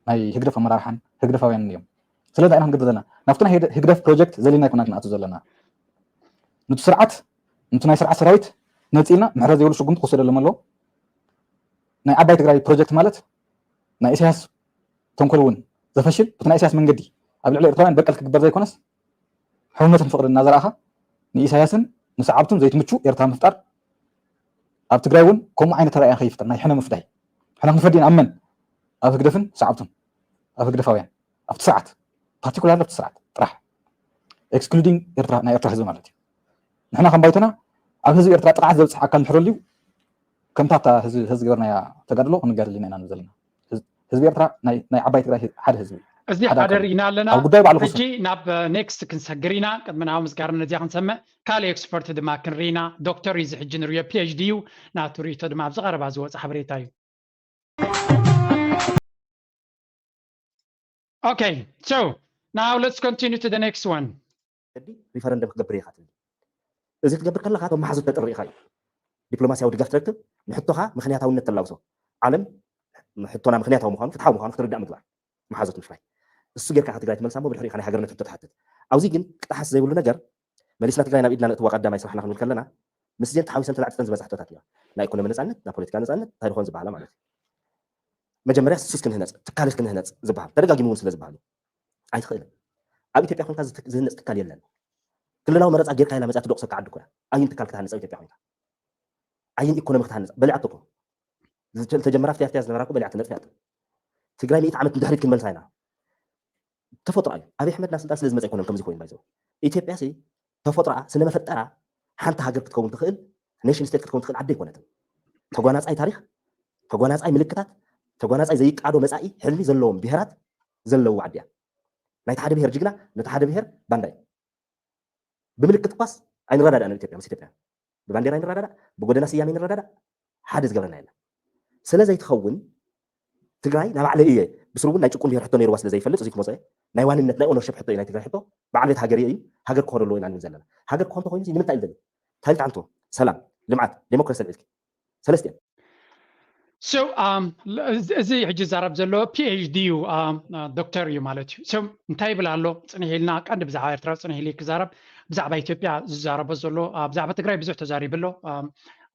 ናይ ህግደፍ ኣመራርሓን ህግደፋውያን እዮም ስለዚ ኢና ክንግደ ዘለና ናብቲ ናይ ህግደፍ ፕሮጀክት ዘሊና ይኮና ክንኣቱ ዘለና ነቲ ስርዓት ነቲ ናይ ስርዓት ሰራዊት ነፂልና ምሕረት ዘይብሉ ሽጉምቲ ክወሰደሎም ኣለዎ ናይ ዓባይ ትግራይ ፕሮጀክት ማለት ናይ ኢሳያስ ተንኮል እውን ዘፈሽል በቲ ናይ ኢሳያስ መንገዲ ኣብ ልዕሊ ኤርትራውያን በቀል ክግበር ዘይኮነስ ሕውነትን ፍቅርን እናዘርኣኻ ንኢሳያስን ንሰዓብቱን ዘይትምቹ ኤርትራ ምፍጣር ኣብ ትግራይ እውን ከምኡ ዓይነት ተራእያ ከይፍጠር ናይ ሕነ ምፍዳይ ሕና ክንፈዲ ንኣመን ኣብ ህግደፍን ሰዓብቱን ኣብ ህግደፋውያን ኣብቲ ስርዓት ፓርቲኩላር ኣብቲ ስርዓት ጥራሕ ኤክስክሉዲንግ ኤርትራ ናይ ኤርትራ ህዝቢ ማለት እዩ ንሕና ከም ባይቶና ኣብ ህዝቢ ኤርትራ ጥቅዓት ዘብፅሕ ኣካል ንሕረሉ ከምታ ህዝቢ ገበርናያ ተጋድሎ ክንጋድል ኢና ዘለና ህዝቢ ኤርትራ ናይ ዓባይ ትግራይ ሓደ ህዝቢ እዚ ሓደ ርኢና ኣለና ኣብ ጉዳይ ባዕሉ ሕጂ ናብ ኔክስት ክንሰግር ኢና ቅድሚ ናብ ምስጋር ነዚያ ክንሰምዕ ካልእ ኤክስፐርት ድማ ክንርኢ ኢና ዶክተር እዩ እዚ ሕጂ ንሪኦ ፒኤችዲ እዩ ናቱ ርእቶ ድማ ኣብዚ ቀረባ ዝወፅእ ሓበሬታ እዩ Okay, so now let's continue to the next one. ሪፈረንደም ክገብር ኢኻ ትብል እዚ ክትገብር ከለካ እቶም ማሕዙት ተጥሪ ኢኻ እዩ ዲፕሎማስያዊ ድጋፍ ትረክብ ንሕቶኻ ምክንያታውነት ተላውሶ ዓለም ሕቶና ምክንያታዊ ምዃኑ ፍትሓዊ ምዃኑ ክትርዳእ ምግባር ማሓዙት ምፍራይ እሱ ጌርካ ትግራይ ትመልሳ እሞ ብድሕሪ ኢኻ ናይ ሃገርነት ሕቶ ትሓትት ኣብዚ ግን ቅጣሓስ ዘይብሉ ነገር መሊስና ትግራይ ናብ ኢድና ነእትዋ ቀዳማይ ስራሕና ክንብል ከለና ምስ ዜን ተሓዊሰን ተላዕተን ዝበፅሕ ሕቶታት እያ ናይ ኢኮኖሚ ነፃነት ናይ ፖለቲካ ነፃነት እንታይ ድኾን ዝበሃላ ማለት እዩ መጀመርያ ስስ ክንህነፅ ትካልስ ክንህነፅ ዝበሃል ተደጋጊሙ እውን ስለ ዝበሃሉ ኣይትኽእልን ኣብ ኢትዮጵያ ኮንካ ዝህነፅ ትካል የለን ክልላዊ መረፃ ጌርካ ኢላ መፅያ ትደቕሰካ ዓዲ ኮያ ኣይን ትካል ክትሃንፅ ኣብ ኢትዮጵያ ኮንካ ኣይን ኢኮኖሚ ክትሃንፅ በሊዓትኩም ተጀመራ ፍትያ ዝነበራኩ በሊዓት ነጥፍያት ትግራይ 100 ዓመት እንድሕሪት ክንመልሳ ኢና ተፈጥሮ እዩ ኣብይ ኣሕመድ ናብ ስልጣን ስለ ዝመፀ ይኮነም ከምዚ ኮይኑ ባይዘው ኢትዮጵያ ሲ ተፈጥሮኣ ስለመፈጠራ ሓንቲ ሃገር ክትከውን ትኽእል ኔሽን ስቴት ክትከውን ትኽእል ዓዲ ኣይኮነትን ተጓናፃይ ታሪክ ተጓናፃይ ምልክታት ተጓናፃይ ዘይቃዶ መፃኢ ሕልሚ ዘለዎም ብሄራት ዘለዎ ዓዲ እያ ናይቲ ሓደ ብሄር ጅግና ነቲ ሓደ ብሄር ባንዳ እዩ ብምልክት ኳስ ኣይንረዳዳእን ኢትዮጵያ ምስ ኢትዮጵያ ብባንዴራ ይንረዳዳእ ብጎደና ስያሜ ይንረዳዳእ ሓደ ዝገበረና የለን ስለዘይትኸውን ትግራይ ናባዕለ እየ بسرون ناي تكون بيرحتو نير واسل زي فلت زي كموزاي ناي وانነት ناي اونرشيب حتو ينايتد حتو بعلت هاجر اي هاجر كورلو ينا نزلنا هاجر كونتو خوينتي نمتا يلدن تالت عنتو سلام لمعت ديموكراسي الاسكي سلستيان So زي حج زرب زلو PhD دكتور يو مالتي so انتاي بلالو صنيح لنا قند بزعبه ኤርትራ صنيح لي كزرب بزعبه ኢትዮጵያ ዝዛረበ ዘሎ بزعبه ትግራይ ብዙሕ ተዛሪብ ኣሎ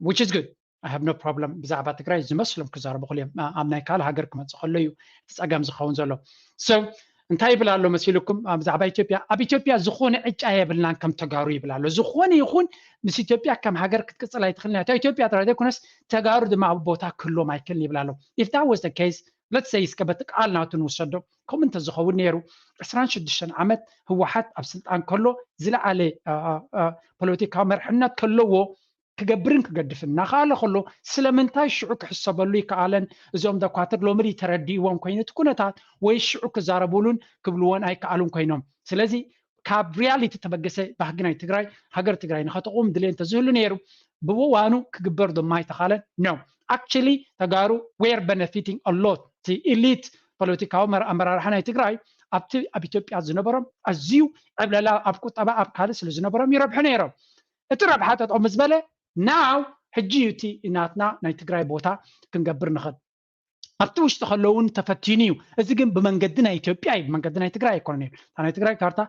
which is good I have no problem بزعبه ትግራይ ዝመስሎም ክዛረቡ خليهم ኣብ ናይ ካል ሃገር ክመጽእ ከሎ እዩ ተጸጋም ዝኸውን ዘሎ so እንታይ ብላሎ መሲልኩም بزعبه ኢትዮጵያ ኣብ ኢትዮጵያ ዝኾነ ዕጫ የብልናን ከም ተጋሩ ይብላሎ ዝኾነ ይኹን ምስ ኢትዮጵያ ከም ሃገር ክትቅጽል ኣይትኽልና ታ ኢትዮጵያ ተራደ ኩነስ ተጋሩ ድማ ቦታ ክሎ ማይክል ይብላሎ if that was the case let's say እስከበት ቃልናቱን ወሰዶ ኮመንት ዝኸውን ነይሩ 26 ዓመት ህወሓት ኣብ ስልጣን ከሎ ዝለዓለ ፖለቲካዊ መርሕነት ከለዎ ክገብርን ክገድፍና ካለ ከሎ ስለምንታይ ሽዑ ክሕሰበሉ ይከኣለን እዞም ደኳትር ሎምሪ ተረዲእዎም ኮይነት ኩነታት ወይ ሽዑ ክዛረቡሉን ክብልዎን ኣይከኣሉን ኮይኖም ስለዚ ካብ ሪያሊቲ ተበገሰ ባህግናይ ትግራይ ሃገር ትግራይ ንኸተቆም ድሌን ተዝህሉ ነይሩ ብወዋኑ ክግበር ድማ ይተኻለን no actually ተጋሩ were benefiting a lot the elite ፖለቲካዊ ኣመራርሓ ናይ ትግራይ ኣብቲ ኣብ ኢትዮጵያ ዝነበሮም ኣዝዩ ዕብለላ ኣብ ቁጠባ ኣብ ካልእ ስለ ዝነበሮም ይረብሑ ነይሮም እቲ ረብሓታት ኦም ዝበለ now ሕጂ እቲ እናትና ናይ ትግራይ ቦታ ክንገብር ንኽእል ኣብቲ ውሽጢ ከለውን ተፈቲኑ እዩ እዚ ግን ብመንገዲ ናይ ኢትዮጵያ እዩ ብመንገዲ ናይ ትግራይ ኣይኮነን እዩ ናይ ትግራይ ካርታ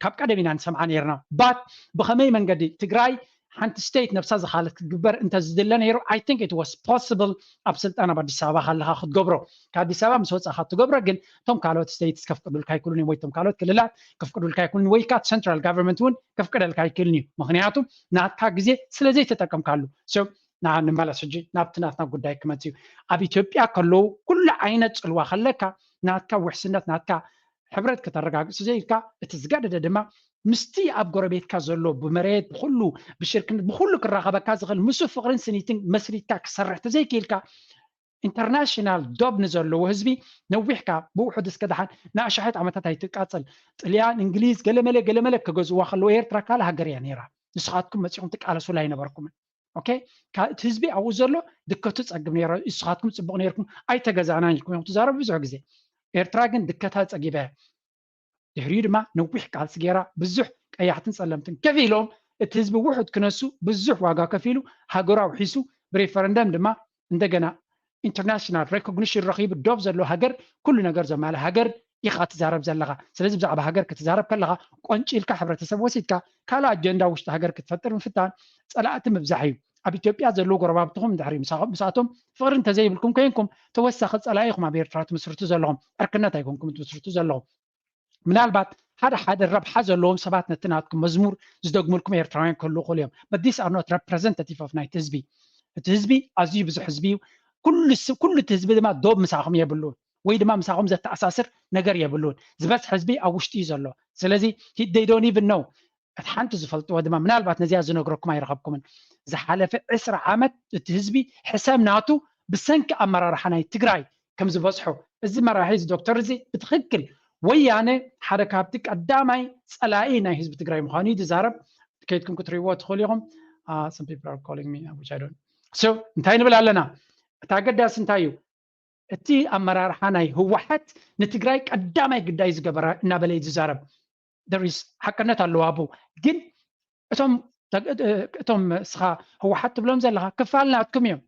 ካብ ቀደም ኢና ንሰምዓ ነርና ባት ብኸመይ መንገዲ ትግራይ ሓንቲ ስቴት ነፍሳ ዝኻለት ክትግበር እንተዝድለ ነይሩ I think it was possible ኣብ ስልጣን ኣብ ኣዲስ ኣበባ ካለኻ ክትገብሮ ከኣዲስ ኣበባ ምስ ወፃእኻ ትገብሮ ግን እቶም ካልኦት ስቴትስ ከፍቅዱልካ ኣይክእሉን ወይ እቶም ካልኦት ክልላት ከፍቅዱልካ ኣይክእሉን ወይ ከዓ ሴንትራል ጋቨርንመንት እውን ከፍቅደልካ ኣይክእልን እዩ ምክንያቱ ናትካ ግዜ ስለዘይ ተጠቀምካሉ so ንመለስ ሕጂ ናብቲ ናትና ጉዳይ ክመጽ እዩ ኣብ ኢትዮጵያ ከለዉ ኩሉ ዓይነት ጽልዋ ከለካ ናትካ ውሕስነት ናትካ ሕብረት ከተረጋግጽ ዘይልካ እቲ ዝገደደ ድማ ምስቲ ኣብ ጎረቤትካ ዘሎ ብመሬት ብኩሉ ብሽርክነት ብኩሉ ክራኸበካ ዝኽእል ምስ ፍቅርን ስኒትን መስሪትካ ክሰርሕ ተዘይክኢልካ ኢንተርናሽናል ዶብ ንዘለዎ ህዝቢ ነዊሕካ ብውሑድ እስከ ደሓን ንኣሽሓት ዓመታት ኣይትቃጸል ጥልያን እንግሊዝ ገለመለ ክገዝዋ ከለዎ ኤርትራ ካል ሃገር እያ ነይራ ንስኻትኩም መፂኹም ትቃለሱ ላይ ነበርኩምን ኦኬ እቲ ህዝቢ ኣብኡ ዘሎ ድከቱ ፀግብ ነይሩ ንስኻትኩም ፅቡቕ ነይርኩም ኣይተገዛእናን ኢልኩም ትዛረቡ ብዙሕ ግዜ ኤርትራ ግን ድከታ ፀጊበ ድሕሪኡ ድማ ነዊሕ ቃልሲ ገይራ ብዙሕ ቀያሕትን ፀለምትን ከፍ ኢሎም እቲ ህዝቢ ውሑድ ክነሱ ብዙሕ ዋጋ ከፍ ኢሉ ሃገሩ ኣውሒሱ ብሬፈረንደም ድማ እንደገና ኢንተርናሽናል ሬኮግኒሽን ረኺቡ ዶብ ዘሎ ሃገር ኩሉ ነገር ዘማለ ሃገር ኢኻ ትዛረብ ዘለኻ ስለዚ ብዛዕባ ሃገር ክትዛረብ ከለኻ ቆንጪልካ ሕብረተሰብ ወሲድካ ካልእ ኣጀንዳ ውሽጢ ሃገር ክትፈጥር ምፍታን ፀላእቲ ምብዛሕ እዩ ኣብ ኢትዮጵያ ዘለዎ ጎረባብትኩም ድሕሪ ምሳቶም ፍቅሪ እንተዘይብልኩም ኮይንኩም ተወሳኺ ፀላኢኹም ኣብ ኤርትራ ትምስርቱ ዘለኹም ዕርክነት ኣይኮንኩም ትምስርቱ ዘለኹም ምናልባት ሓደ ረብሓ ዘለዎም ሰባት ነቲ ናትኩም መዝሙር ዝደግሙልኩም ኤርትራውያን ክህልዉ ይኽእሉ እዮም but these are not representative of ናይቲ ህዝቢ እቲ ህዝቢ ኣዝዩ ብዙሕ ህዝቢ እዩ ኩሉ እቲ ህዝቢ ድማ ዶብ ምሳኹም የብሉን ወይ ድማ ምሳኹም ዘተኣሳስር ነገር የብሉን ዝበዝሕ ህዝቢ ኣብ ውሽጢ እዩ ዘሎ ስለዚ they don't even know እቲ ሓንቲ ዝፈልጥዎ ድማ ምናልባት ነዚያ ዝነግረኩም ኣይረኸብኩምን ዝሓለፈ 20 ዓመት እቲ ህዝቢ ሕሳብ ናቱ ብሰንኪ ኣመራርሓ ናይ ትግራይ ከም ዝበዝሖ እዚ መራሒ እዚ ዶክተር እዚ ብትክክል ወያነ ሓደ ካብቲ ቀዳማይ ፀላኢ ናይ ህዝቢ ትግራይ ምዃኑ ዝዛረብ ከይድኩም ክትሪእዎ ትኽእሉ ኢኹም some people are calling me which I don't so እንታይ ንብል ኣለና እቲ ኣገዳሲ እንታይ እዩ እቲ ኣመራርሓ ናይ ህወሓት ንትግራይ ቀዳማይ ግዳይ ዝገበረ እናበለ ዝዛረብ there is ሓቅነት ኣለዎ ኣቡ ግን እቶም ስኻ ህወሓት ትብሎም ዘለኻ ክፋል ናትኩም እዮም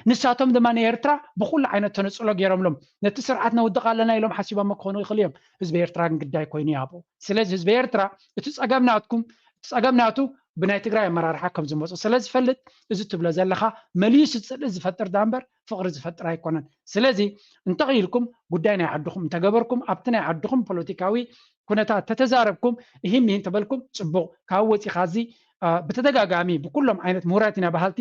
ንሳቶም ድማ ንኤርትራ ብኩሉ ዓይነት ተነፅሎ ገይሮምሎም ነቲ ስርዓት ነውድቕ ኣለና ኢሎም ሓሲቦም ክኾኑ ይኽእሉ እዮም ህዝቢ ኤርትራ ግን ግዳይ ኮይኑ ይሃቦ ስለዚ ህዝቢ ኤርትራ እቲ ፀገም ናቱ ብናይ ትግራይ ኣመራርሓ ከም ዝመፁ ስለዝፈልጥ እዚ ትብሎ ዘለኻ መሊሱ ፅልእ ዝፈጥር ዳ እምበር ፍቅሪ ዝፈጥር ኣይኮነን ስለዚ እንተኽኢልኩም ጉዳይ ናይ ዓድኹም እንተገበርኩም ኣብቲ ናይ ዓድኹም ፖለቲካዊ ኩነታት ተተዛረብኩም ይህም ተበልኩም ፅቡቕ ካብ ወፂኻ እዚ ብተደጋጋሚ ብኩሎም ዓይነት ምሁራት ኢና ባህልቲ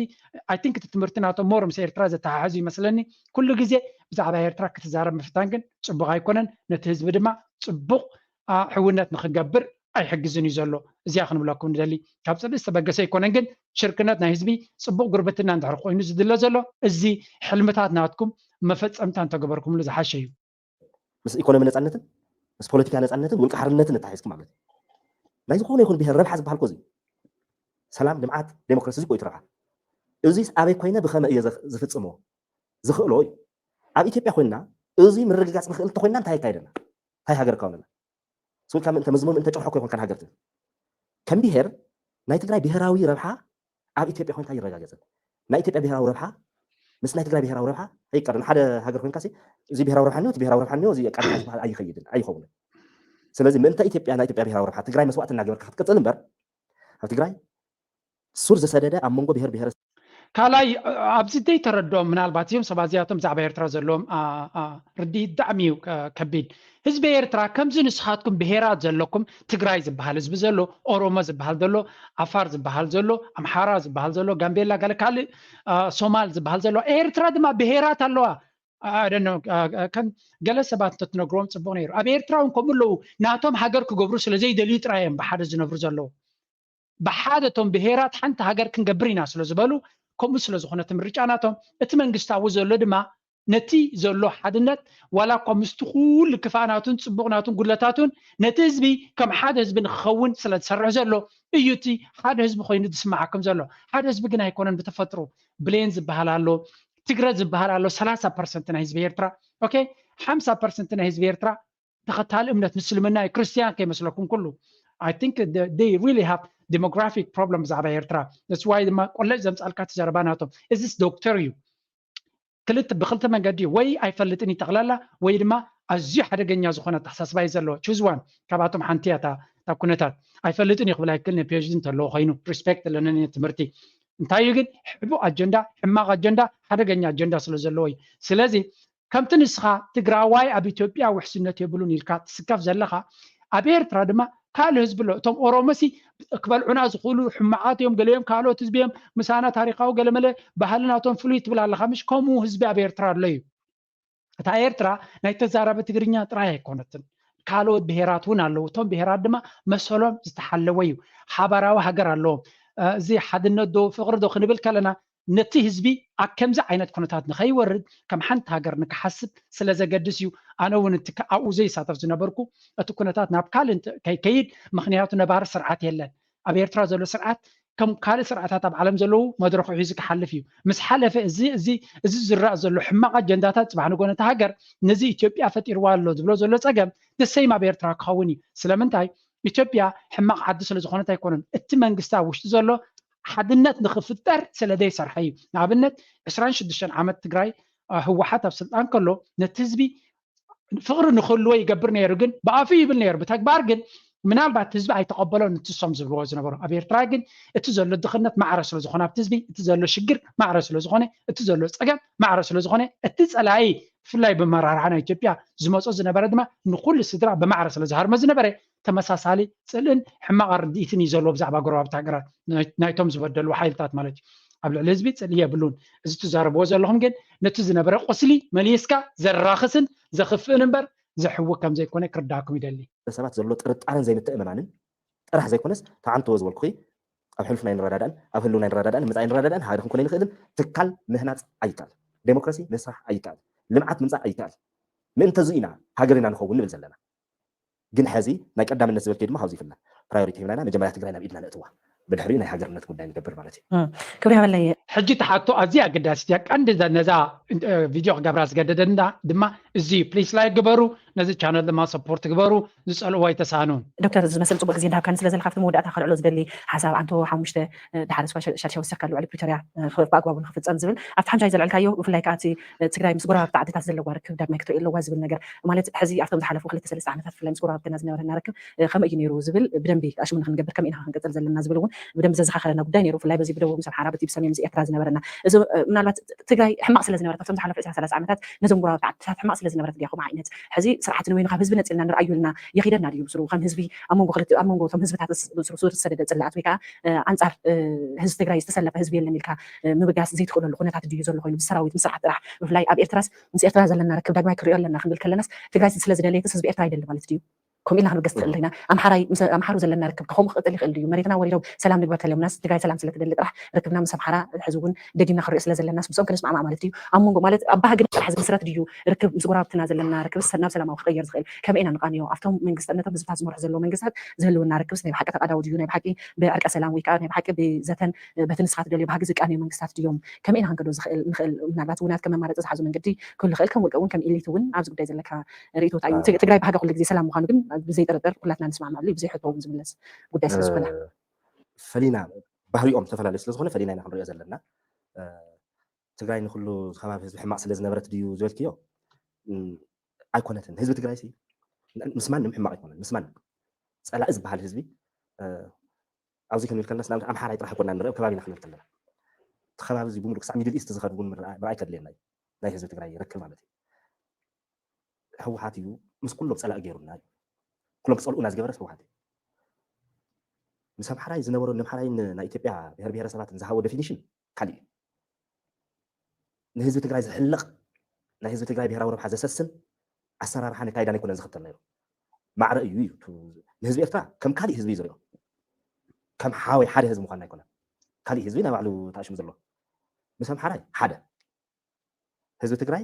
I think እቲ ትምህርቲ ናቶም ሞር ምስ ኤርትራ ዘተሓሓዙ ይመስለኒ ኩሉ ግዜ ብዛዕባ ኤርትራ ክትዛረብ ምፍታን ግን ፅቡቕ ኣይኮነን ነቲ ህዝቢ ድማ ፅቡቕ ሕውነት ንክገብር ኣይሕግዝን እዩ ዘሎ እዚኣ ክንብለኩም ንደሊ ካብ ፅልእ ዝተበገሰ ኣይኮነን ግን ሽርክነት ናይ ህዝቢ ፅቡቕ ጉርብትና እንድሕር ኮይኑ ዝድለ ዘሎ እዚ ሕልምታት ናትኩም መፈፀምታ እንተገበርኩምሉ ዝሓሸ እዩ ምስ ኢኮኖሚ ነፃነትን ምስ ፖለቲካ ነፃነትን ውልቂ ሓርነትን እተሓሒዝኩም ማለት እዩ ናይ ዝኾነ ይኹን ብሄር ረብሓ ዝበሃል ኮ ሰላም ልምዓት ዴሞክራሲ እዚ ቆይቱ ረብሓ እዚ ኣበይ ኮይነ ብኸመይ እየ ዝፍፅሞ ዝኽእሎ እዩ ኣብ ኢትዮጵያ ኮይንና እዚ ምርግጋጽ ንኽእል ተኮይና እንታይ ካይደና እንታይ ሃገር ካውነና سو كم أنت مزموم أنت جرحك يكون كان هاجرت كم بيهر نايت تقرأ بيهراوي ربحة عاب إثيوبيا يكون كاي رجع جزء نايت إثيوبيا بيهراوي ربحة مس نايت تقرأ بيهراوي ربحة هي كارن حدا هاجر يكون كاسي زي بيهراوي ربحة نيوت بيهراوي ربحة نيوت زي كارن حاجة أي خيد أي خونه سلازم أنت إثيوبيا نايت إثيوبيا بيهراوي ربحة تقرأ مسوات الناجر كتقول نبر هتقرأ سورز سدادة أم مونغو بيهر كالاي أبزدي تردم من الباتيوم سبازياتهم زعبا إيرترا زلهم ردي دعميو كبيد حزب إيرترا كم زين نسخاتكم بهيرات زلكم تግራይ ዝበሃል ህዝቢ ዘሎ ኦሮሞ ዝበሃል ዘሎ አፋር ዝበሃል ዘሎ አምሓራ ዝበሃል ዘሎ ጋምቤላ ገለ ካልእ ሶማል ዝበሃል ዘሎ ኤርትራ ድማ ብሄራት ኣለዋ አደነ ከም ገለ ሰባት ተትነግሮም ጽቡቕ ነይሩ ኣብ ኤርትራውን ከምኡለው ናቶም ሃገር ክገብሩ ስለዘይደልዩ ጥራዮም ብሓደ ዝነብሩ ዘለዉ ብሓደ ቶም ብሄራት ሓንቲ ሃገር ክንገብር ኢና ስለዝበሉ ከምኡ ስለዝኾነ ምርጫ ናቶም እቲ መንግስታዊ ዘሎ ድማ ነቲ ዘሎ ሓድነት ዋላ ከምስቲ ኩሉ ክፋናቱን ጽቡቕናቱን ጉለታቱን ነቲ ህዝቢ ከም ሓደ ህዝቢ ንኽኸውን ስለ ዝሰርሕ ዘሎ እዩቲ ሓደ ህዝቢ ኮይኑ ዝስማዓኩም ዘሎ ሓደ ህዝቢ ግን ኣይኮነን ብተፈጥሮ ብሌን ዝበሃል ኣሎ ትግረ ዝበሃል ኣሎ 30% ናይ ህዝቢ ኤርትራ ኦኬ 50% ናይ ህዝቢ ኤርትራ ተኸታሊ እምነት ምስልምና ክርስቲያን ከይመስለኩም ኩሉ I think they really have demographic problems about ኤርትራ that's why the ቆለጭ ዘምጻልካ ተዘረባናቶም is this doctor you كلت بخلت من قدي وي أي فلتني تغللا وي ما أزي حدا جنيا زخونة تحسس باي زلوا choose one كبعتهم حنتيا تا كونتات أي فلتني قبل هاي كلنا بيجين تلو خينو respect لأنني تمرتي انتاي يجد حبوا أجندة حما أجندة حدا جنيا أجندة سلزلوي سلازي كم تنسخة تقراواي أبي إثيوبيا وحسنة يبلون الكات سكاف زلخة أبير ترادما كالو حزب له توم اورومسي قبل عناز يقولوا حماعات يوم قال يوم كالو تزبيهم مسانا تاريخاو قال مله بحالنا توم فلويت بلا لخ مش كومو حزب ابيرترا لي تا ايرترا ناي تزارب تግርኛ ጥራይ አይኮነትን ካልኦ ብሄራቱን አለው ቶም ብሄራት ድማ መሰሎም ዝተሐለወዩ ሓባራዊ ሃገር አለው እዚ ሓድነት ዶ ፍቅሪ ዶ ክንብል ከለና ነቲ ህዝቢ አከምዛ ዓይነት ኩነታት ንኸይወርድ ከም ሓንቲ ሃገር ንክሓስብ ስለ ዘገድስ እዩ ኣነ እውን ኣብኡ ዘይሳተፍ ዝነበርኩ እቲ ኩነታት ናብ ካልእ ከይከይድ ምክንያቱ ነባር ስርዓት የለን ኣብ ኤርትራ ዘሎ ስርዓት ከም ካልእ ስርዓታት ኣብ ዓለም ዘለዉ መድረኹ ሒዙ ክሓልፍ እዩ ምስ ሓለፈ እዚ ዝረአ ዘሎ ሕማቕ ኣጀንዳታት ፅባሕ ንጎነታ ሃገር ነዚ ኢትዮጵያ ፈጢርዋ ኣሎ ዝብሎ ዘሎ ፀገም ደሰይም ኣብ ኤርትራ ክኸውን እዩ ስለምንታይ ኢትዮጵያ ሕማቕ ዓዲ ስለ ዝኾነት ኣይኮነን እቲ መንግስቲ ኣብ ውሽጢ ዘሎ ሓድነት ንኽፍጠር ስለዘይ ሰርሐ እዩ ንኣብነት 26 ዓመት ትግራይ ህወሓት ኣብ ስልጣን ከሎ ነቲ ህዝቢ ፍቅሪ ንክህልዎ ይገብር ነይሩ ግን ብኣፉ ይብል ነይሩ ብተግባር ግን ምናልባት ህዝቢ ኣይተቐበሎን ንትሶም ዝብልዎ ዝነበሩ ኣብ ኤርትራ ግን እቲ ዘሎ ድኽነት ማዕረ ስለ ዝኾነ ኣብቲ ህዝቢ እቲ ዘሎ ሽግር ማዕረ ስለ ዝኾነ እቲ ዘሎ ፀገም ማዕረ ስለ ዝኾነ እቲ ፀላኢ ብፍላይ ብመራርሓ ናይ ኢትዮጵያ ዝመፆ ዝነበረ ድማ ንኩሉ ስድራ ብማዕረ ስለ ዝሃርመ ዝነበረ ተመሳሳሊ ፅልእን ሕማቕ ርድኢትን እዩ ዘለዎ ብዛዕባ ጎረባብቲ ሃገራት ናይቶም ዝበደልዎ ሓይልታት ማለት እዩ ኣብ ልዕሊ ህዝቢ ፅልኢ የብሉን እዚ ትዛረብዎ ዘለኹም ግን ነቲ ዝነበረ ቆስሊ መሊስካ ዘራኽስን ዘኽፍእን እምበር ዘሕውክ ከም ዘይኮነ ክርዳእኩም ይደሊ ሰባት ዘሎ ጥርጣረን ዘይምትእምናንን ጥራሕ ዘይኮነስ ተዓንተዎ ዝበልኩ ኣብ ሕልፍና ይንረዳዳእን ኣብ ህልውና ይንረዳዳእን መፃኢ ይንረዳዳእን ሓደ ክንኮነ ይንኽእልን ትካል ምህናፅ ኣይከኣል ዴሞክራሲ ምስራሕ ኣይከኣል ልምዓት ምምፃእ ኣይከኣል ምእንተ እዚ ኢና ሃገርና ንኸውን ንብል ዘለና ግን ሕዚ ናይ ቀዳምነት ዝበልከ ድማ ካብዚ ይፍለ ፕራዮሪቲ ሂብና መጀመርያ ትግራይ ናብ ኢድና ነእትዋ ብድሕሪ ናይ ሃገርነት ጉዳይ ንገብር ማለት እዩ ክብሪ ሃበለይ ሕጂ ተሓቶ ኣዝያ ኣገዳሲት እያ ቀንዲ ነዛ ቪድዮ ክገብራ ዝገደደና ድማ እዚ ፕሊስ ላይ ግበሩ ነዚ ቻነል ድማ ሰፖርት ግበሩ ዝፀልዎ ኣይተሳኑን ዶክተር ዝመስል ፅቡቅ ግዜ እንዳሃብካኒ ስለ ዘለካ ኣብቲ መወዳእታ ካልዕሎ ዝደሊ ሓሳብ አንቶ 5 ድሓር ሻርሻ ወሰካ ልውዕል ፕሪቶርያ ብኣግባቡ ንክፍፀም ዝብል ኣብቲ ሓንሻይ ዘልዕልካዮ ብፍላይ ከዓ እቲ ትግራይ ምስ ጎረባብቲ ዓድታት ዘለዋ ርክብ ዳግማይ ክትሪኦ ኣለዋ ዝብል ነገር ማለት ሕዚ ኣብቶም ዝሓለፉ 2-3 ዓመታት ብፍላይ ምስ ጎረባብትና ዝነበረና ርክብ ከመይ እዩ ነይሩ ዝብል ብደንቢ ኣሽሙ ንክንገብር ከመይ ኢና ክንቀፅል ዘለና ዝብል እውን ብደንቢ ዘዘኻኸረና ጉዳይ ነይሩ ብፍላይ በዚ ብደቡብ ምስ ኣምሓራ በቲ ብሰሜን ምስ ኤርትራ ዝነበረና እዚ ምናልባት ትግራይ ሕማቕ ስለ ዝነበረት ኣብቶም ዝሓለፉ 30 ዓመታት ነዞም ጎረባብቲ ዓድታት ሕማቕ ስለ ዝነበረት ድያኹም ዓይነት ሕዚ ስርዓት ንወይኑ ካብ ህዝቢ ነፂልና ንርኣዩልና የኺደና ድዩ ምስሩ ከም ህዝቢ ኣብ መንጎ እቶም ህዝብታት ስሩ ዝሰደደ ፅላኣት ወይ ከዓ ኣንፃር ህዝቢ ትግራይ ዝተሰለፈ ህዝቢ የለን ኢልካ ምብጋስ ዘይትኽእለሉ ኩነታት ድዩ ዘሎ ኮይኑ ብሰራዊት ምስራሕ ጥራሕ ብፍላይ ኣብ ኤርትራስ ምስ ኤርትራ ዘለና ርክብ ዳግማይ ክሪኦ ኣለና ክንብል ከለናስ ትግራይ ስለ ዝደለየትስ ህዝቢ ኤርትራ ኣይደሊ ማለት ድዩ كم إلنا هنقص لنا أم حارو زلنا ركب كهم خط اللي خليه مريتنا وليرو سلام نقبل كلام ناس تجاي سلام سلة اللي راح ركبنا مسام حارة الحزون دقينا خريص لازل الناس بسوم كنسمع مع مالتي أمون مالت أبها جن حزب سرت ديو ركب مسقورة بتنازل لنا ركب السنة سلام أو خير زغير كم إنا نقانيو عفتهم من قصة نتبز فاز مرح زلوا من قصة زلوا لنا ركب سنة بحكي تقعد وديونا بحكي بعرق سلام ويكان بحكي بزتن بتنسخات دليل بحكي زك أنا من قصة ديوم كم إنا هنقدر نخل نبات ونات كم مرة تزحزو من قدي كل خير كم والكون كم إلي تون عاوز بدي زلك ريتو تعيو تقرأي بحاجة أقول لك زي سلام وخانو جن بزي تردر كلنا نسمع معلي بزي حطوهم زملس قداس سبلا فلينا ባህሪኦም ተፈላለዩ ስለ ዝኾነ ፈሊና ኢና ክንሪኦ ዘለና ትግራይ ንኩሉ ከባቢ ህዝቢ ሕማቅ ስለ ዝነበረት ድዩ ዝበልክዮ ኣይኮነትን ህዝቢ ትግራይ ምስ ማንም ሕማቅ ኣይኮነን ምስ ማንም ፀላኢ ዝበሃል ህዝቢ ኣብዚ ክንብል ከለና ስናብ ኣምሓራይ ጥራሕ ኮና ንሪኦ ከባቢና ክንብል ከለና እቲ ከባቢ እዚ ብምሉእ ክሳብ ሚድል ኢስት ዝኸድ እውን ምርኣይ ከድልየና እዩ ናይ ህዝቢ ትግራይ ይረክብ ማለት እዩ ህወሓት እዩ ምስ ኩሎም ፀላኢ ገይሩና እዩ ኩሎም ክፀልኡና ዝገበረት ህወሓት እዩ ምስ ኣምሓራይ ዝነበሩ ንኣምሓራይ ናይ ኢትዮጵያ ብሄር ብሄረሰባትን ዝሃቦ ዴፊኒሽን ካሊእ እዩ ንህዝቢ ትግራይ ዝሕልቕ ናይ ህዝቢ ትግራይ ብሄራዊ ረብሓ ዘሰስን ኣሰራርሓ ንካይዳን ኣይኮነን ዝኽተል ነይሩ ማዕረ እዩ ንህዝቢ ኤርትራ ከም ካሊእ ህዝቢ እዩ ዝሪኦ ከም ሓወይ ሓደ ህዝቢ ምዃን ኣይኮነን ካሊእ ህዝቢ ናይ ባዕሉ ተኣሽሙ ዘሎ ምስ ኣምሓራይ ሓደ ህዝቢ ትግራይ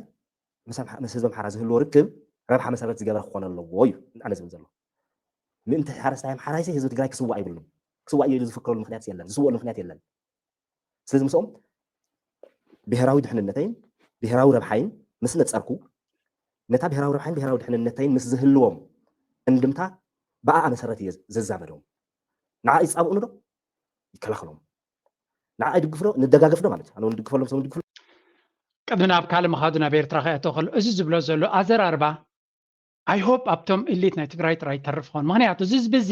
ምስ ህዝቢ ኣምሓራ ዝህልዎ ርክብ ረብሓ መሰረት ዝገበረ ክኾነ ኣለዎ እዩ ኣነ ዝብል ዘሎ ምእንቲ ሓረስታይ ኣምሓራይ ህዝቢ ትግራይ ክስዋዕ ይብሉን ክስዋዕ እዩ ዝፍከረሉ ምክንያት የለን ዝስወሉ ምክንያት የለን ስለዚ ምስኦም ብሄራዊ ድሕንነተይን ብሄራዊ ረብሓይን ምስ ነፀርኩ ነታ ብሄራዊ ረብሓይን ብሄራዊ ድሕንነተይን ምስ ዝህልዎም እንድምታ ብኣኣ መሰረት እየ ዘዛመዶም ንዓ ይፃብኡኑ ዶ ይከላኸሎም ንዓ ይድግፉ ዶ ንደጋገፍ ዶ ማለት እዩ ኣነ እውን ድግፈሎም ሰው ድግፉ ቅድሚ ናብ ካልእ መኻዱ ናብ ኤርትራ ከእቶ ከሎ እዚ ዝብሎ ዘሎ ኣዘራርባ ኣይሆፕ ኣብቶም ኢሊት ናይ ትግራይ ጥራይ ይተርፍ ኾን ምክንያቱ እዚ ህዝቢ እዚ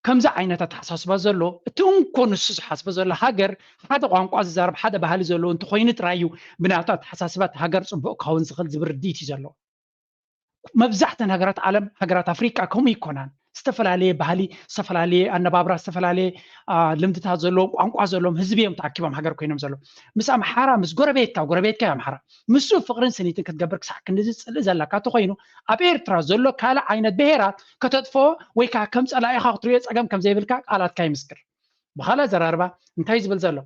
ከምዚ ዓይነታት ተሓሳስባ ዘሎ እቲ እንኮ ንሱ ዝሓስቦ ዘሎ ሃገር ሓደ ቋንቋ ዝዛረብ ሓደ ባህሊ ዘለዎ እንተኮይኑ ጥራይ እዩ ብናቱ ኣተሓሳስባት ሃገር ፅቡቅ ክኸውን ዝኽእል ዝብል ርዲኢት እዩ ዘሎ መብዛሕትአን ሃገራት ዓለም ሃገራት ኣፍሪቃ ከምኡ ይኮናን ዝተፈላለየ ባህሊ ዝተፈላለየ ኣነባብራ ዝተፈላለየ ልምድታት ዘለዎም ቋንቋ ዘለዎም ህዝቢ እዮም ተኣኪቦም ሃገር ኮይኖም ዘሎ ምስ ኣምሓራ ምስ ጎረቤትካ ኣምሓራ ምስኡ ፍቅርን ስኒትን ክትገብር ክሳዕ ክንዲ ዝፅልእ ዘለካ እንተኮይኑ ኣብ ኤርትራ ዘሎ ካልእ ዓይነት ብሄራት ከተጥፎ ወይ ከዓ ከም ፀላኢኻ ክትሪኦ ፀገም ከም ዘይብልካ ቃላትካ ይምስክር ብኻልእ ዘራርባ እንታይ ዝብል ዘሎ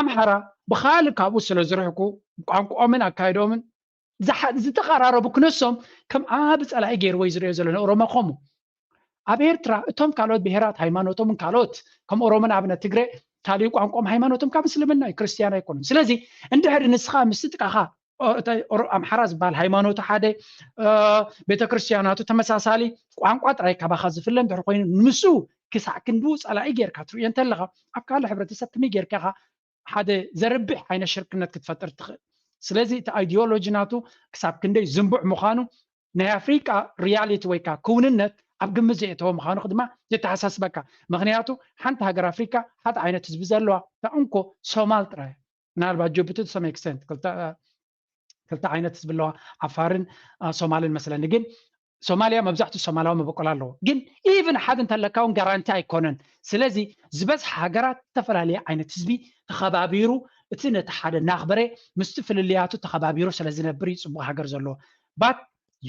ኣምሓራ ብኻልእ ካብኡ ስለ ዝርሕኩ ቋንቋኦምን ኣካይዶምን ዝተቀራረቡ ክነሶም ከም ዓብ ፀላኢ ገይርዎ እዩ ዝሪኦ ዘሎ ኦሮሞ ከምኡ ኣብ ኤርትራ እቶም ካልኦት ብሄራት ሃይማኖቶምን ካልኦት ከም ኦሮሞን ኣብነት ትግሬ ካሊእ ቋንቋም ሃይማኖቶም ካብ እስልምና እዩ ክርስቲያን ኣይኮኑን ስለዚ እንድሕር ንስኻ ምስ ጥቃኻ ኣምሓራ ዝበሃል ሃይማኖቱ ሓደ ቤተክርስትያናቱ ተመሳሳሊ ቋንቋ ጥራይ ካባኻ ዝፍለ እንድሕር ኮይኑ ንሱ ክሳዕ ክንዱ ፀላኢ ጌርካ ትሪኦ እንተለኻ ኣብ ካልእ ሕብረተሰብ ከመይ ጌርካ ሓደ ዘርብሕ ዓይነት ሽርክነት ክትፈጥር ትኽእል ስለዚ እቲ ኣይዲዮሎጂ ናቱ ክሳብ ክንደይ ዝንቡዕ ምዃኑ ናይ ኣፍሪቃ ሪያሊቲ ወይ ከዓ ክውንነት ኣብ ግምት ዘእተዎ ምዃኑ ድማ የተሓሳስበካ ምክንያቱ ሓንቲ ሃገር ኣፍሪካ ሓደ ዓይነት ህዝቢ ዘለዋ እንኮ ሶማል ጥራይ ምናልባት ጅቡቲ ሰም ኤክስተንት ክልተ ዓይነት ህዝቢ ኣለዋ ዓፋርን ሶማልን መስለኒ ግን ሶማልያ መብዛሕትኡ ሶማላዊ መበቆል ኣለዎ ግን ኢቭን ሓደ እንተለካ እውን ጋራንቲ ኣይኮነን ስለዚ ዝበዝሐ ሃገራት ዝተፈላለየ ዓይነት ህዝቢ ተኸባቢሩ እቲ ነቲ ሓደ እናኽበረ ምስቲ ፍልልያቱ ተኸባቢሩ ስለ ዝነብር እዩ ፅቡቅ ሃገር ዘለዎ ባት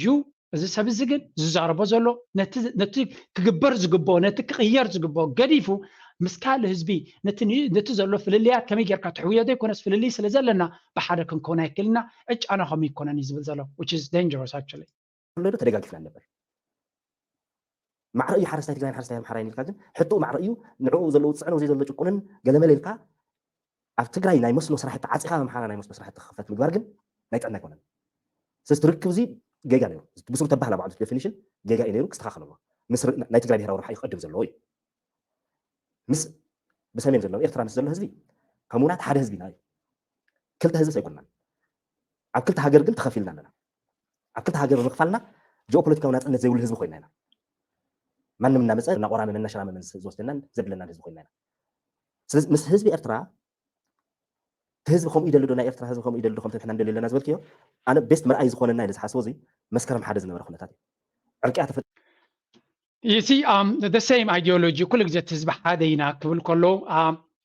ዩ እዚ ሰብ እዚ ግን ዝዛረቦ ዘሎ ነቲ ክግበር ዝግብኦ ነቲ ክቅየር ዝግብኦ ገዲፉ ምስ ካልእ ህዝቢ ነቲ ዘሎ ፍልልያት ከመይ ጌርካ ትሕውዮ ዘይኮነስ ፍልልይ ስለ ዘለና ብሓደ ክንከውን ኣይክእልና ዕጫና ከምኡ ይኮነን እዩ ዝብል ዘሎ which is dangerous actually ሎ ተደጋጊፍና ነበር ማዕረ እዩ ሓረስታይ ትግራይን ሓረስታይ ኣምሓራይን ኢልካ ግን ሕጡኡ ማዕረ እዩ ንዕኡ ዘለዎ ፅዕኖ ዘይ ዘሎ ጭቁንን ገለመለ ኢልካ ኣብ ትግራይ ናይ መስኖ ስራሕቲ ዓፂኻ ኣምሓራ ናይ መስኖ ስራሕቲ ክኽፈት ምግባር ግን ናይ ጥዕና ኣይኮነን ስለዚ ትርክብ እዚ ጌጋ ነይሩ ብስሩ ተባህላ ባዕሉ ዴፊኒሽን ጌጋ እዩ ነይሩ ክስተኻኸል ኣለዎ ምስ ናይ ትግራይ ብሄራዊ ረብሓ ይቅድም ዘለዎ እዩ ምስ ብሰሜን ዘሎ ኤርትራ ምስ ዘሎ ህዝቢ ከምኡናት ሓደ ህዝቢ እዩ ክልተ ህዝቢ ኣይኮንናን ኣብ ክልተ ሃገር ግን ተኸፊልና ኣለና ኣብ ክልተ ሃገር ብምኽፋልና ጂኦፖለቲካዊ ናፅነት ዘይብሉ ህዝቢ ኮይና ኢና ማንም እናመፀ እናቆራመመ እናሸራመመ ዝወስደናን ዘብለናን ህዝቢ ኮይና ኢና ስለዚ ምስ ህዝቢ ኤርትራ ህዝቢ ከምኡ ይደሊ ዶ ናይ ኤርትራ ህዝቢ ከምኡ ይደሊ ዶ ከምቲ ንሕና እንደሌለና ዝበልክዮ ኣነ ቤስት መርኣይ ዝኾነና ኢለ ዝሓስቦ እዚ መስከረም ሓደ ዝነበረ ኩነታት እዩ ዕርቂያ ተፈ You see, the same ideology, كل جت حزب حدا هنا كل كله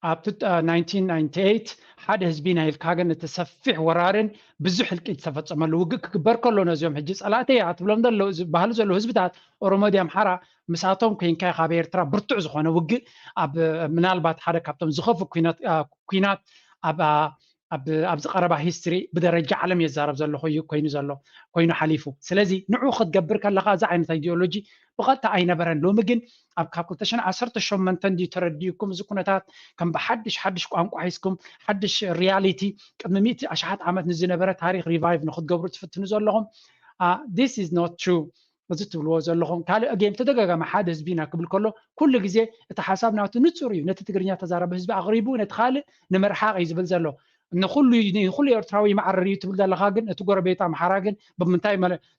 ኣብ 1998 ሓደ ህዝቢ ናይ ኢልካ ግን እቲ ሰፊሕ ወራርን ብዙሕ እልቂት ዝተፈፀመሉ ውግእ ክግበር ከሎ ነዚኦም ሕጂ ፀላእተይ ኣትብሎም ዘለው ዝበሃሉ ዘለዉ ህዝብታት ኦሮሞ ድያ ኣምሓራ ምሳቶም ኮንካ ካብ ኤርትራ ብርቱዕ ዝኾነ ውግእ ኣብ ምናልባት ሓደ ካብቶም ዝኸፉ ኩናት ኣብ ዝቐረባ ሂስትሪ ብደረጃ ዓለም የዛረብ ዘሎ ኮይኑ ሓሊፉ ስለዚ ንዑ ክትገብር ከለካ እዚ ዓይነት ኢዲኦሎጂ ብቐጥታ ኣይነበረን ሎሚ ግን ኣብ ካብ 2018 ድዩ ተረዲእኩም እዚ ኩነታት ከም ብሓድሽ ቋንቋ ሒዝኩም ሓድሽ ሪያሊቲ ቅድሚ 100 ኣሽሓት ዓመት ንዝነበረ ታሪክ ሪቫይቭ ንክትገብሩ ትፍትኑ ዘለኹም this is not true እዚ ትብልዎ ዘለኹም ካልእ ኣገም ተደጋጋሚ ሓደ ህዝቢ ኢና ክብል ከሎ ኩሉ ግዜ እቲ ሓሳብ ናቱ ንፁር እዩ ነቲ ትግርኛ ተዛረበ ህዝቢ ኣቕሪቡ ነቲ ካልእ ንምርሓቕ እዩ ዝብል ዘሎ ንኩሉ ኤርትራዊ ማዕረር እዩ ትብል ዘለካ ግን እቲ ጎረቤት ኣምሓራ ግን ብምንታይ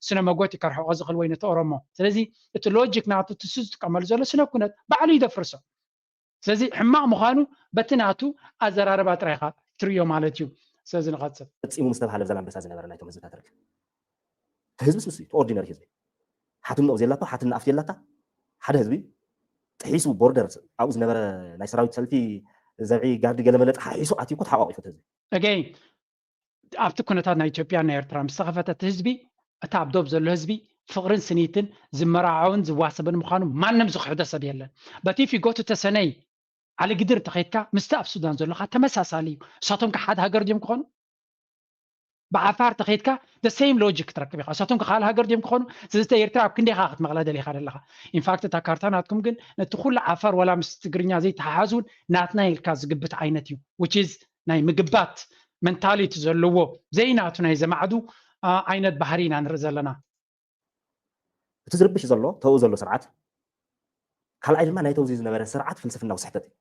ስነ መጎት ይከርሕቆ ዝኽእል ወይ ነቲ ኦሮሞ ስለዚ እቲ ሎጂክ ናቱ ትሱ ዝጥቀመሉ ዘሎ ስነ ኩነት ባዕሉ ይደፍርሶ ስለዚ ሕማቕ ምዃኑ በቲ ናቱ ኣዘራረባ ጥራይካ ትርእዮ ማለት እዩ ስለዚ ንቐፅል ፈፂሙ ምስ ተባሃለ ዛላምበሳ ዝነበረ ናይቶም ህዝብታት ርክብ ህዝቢ ስሱ ኦርዲነሪ ህዝቢ ሓትንኦ ዘላቶ ሓትና ኣፍ የላታ ሓደ ህዝቢ ጥሒሱ ቦርደር ኣብኡ ዝነበረ ናይ ሰራዊት ሰልፊ ዘብዒ ጋርዲ ገለመለ ሒሱ ኣትይኮ ተሓቋቂፉ ህዝቢ again ኣብቲ ኩነታት ናይ ኢትዮጵያ ናይ ኤርትራ ምስ ተኸፈተት ህዝቢ እታ ኣብ ዶብ ዘሎ ህዝቢ ፍቅርን ስኒትን ዝመራዓውን ዝዋሰብን ምዃኑ ማንም ዝክሕዶ ሰብ የለን but if you go to ተሰነይ ዓሊ ግድር ተኸይድካ ምስቲ ኣብ ሱዳን ዘለካ ተመሳሳሊ እዩ እሳቶም ሓደ ሃገር ድዮም ክኾኑ ብዓፋር ተኸይድካ the same logic ትረክብ ኢኻ እሳቶም ካልእ ሃገር ድዮም ክኾኑ ስለዚ ኤርትራ ኣብ ክንደይካ ክትመቕላ ደሊኻ ዘለካ ኢንፋክት እታ ካርታ ናትኩም ግን ነቲ ኩሉ ዓፋር ወላ ምስ ትግርኛ ዘይተሓሓዙን ናትና ኢልካ ዝግብት ዓይነት እዩ which is ናይ ምግባት ሜንታሊቲ ዘለዎ ዘይናቱ ናይ ዘማዕዱ ዓይነት ባህሪ ኢና ንርኢ ዘለና እቲ ዝርብሽ ዘሎ ተው ዘሎ ስርዓት ካልኣይ ድማ ናይ ተውዚ ዝነበረ ስርዓት ፍልስፍናዊ ስሕተት እዩ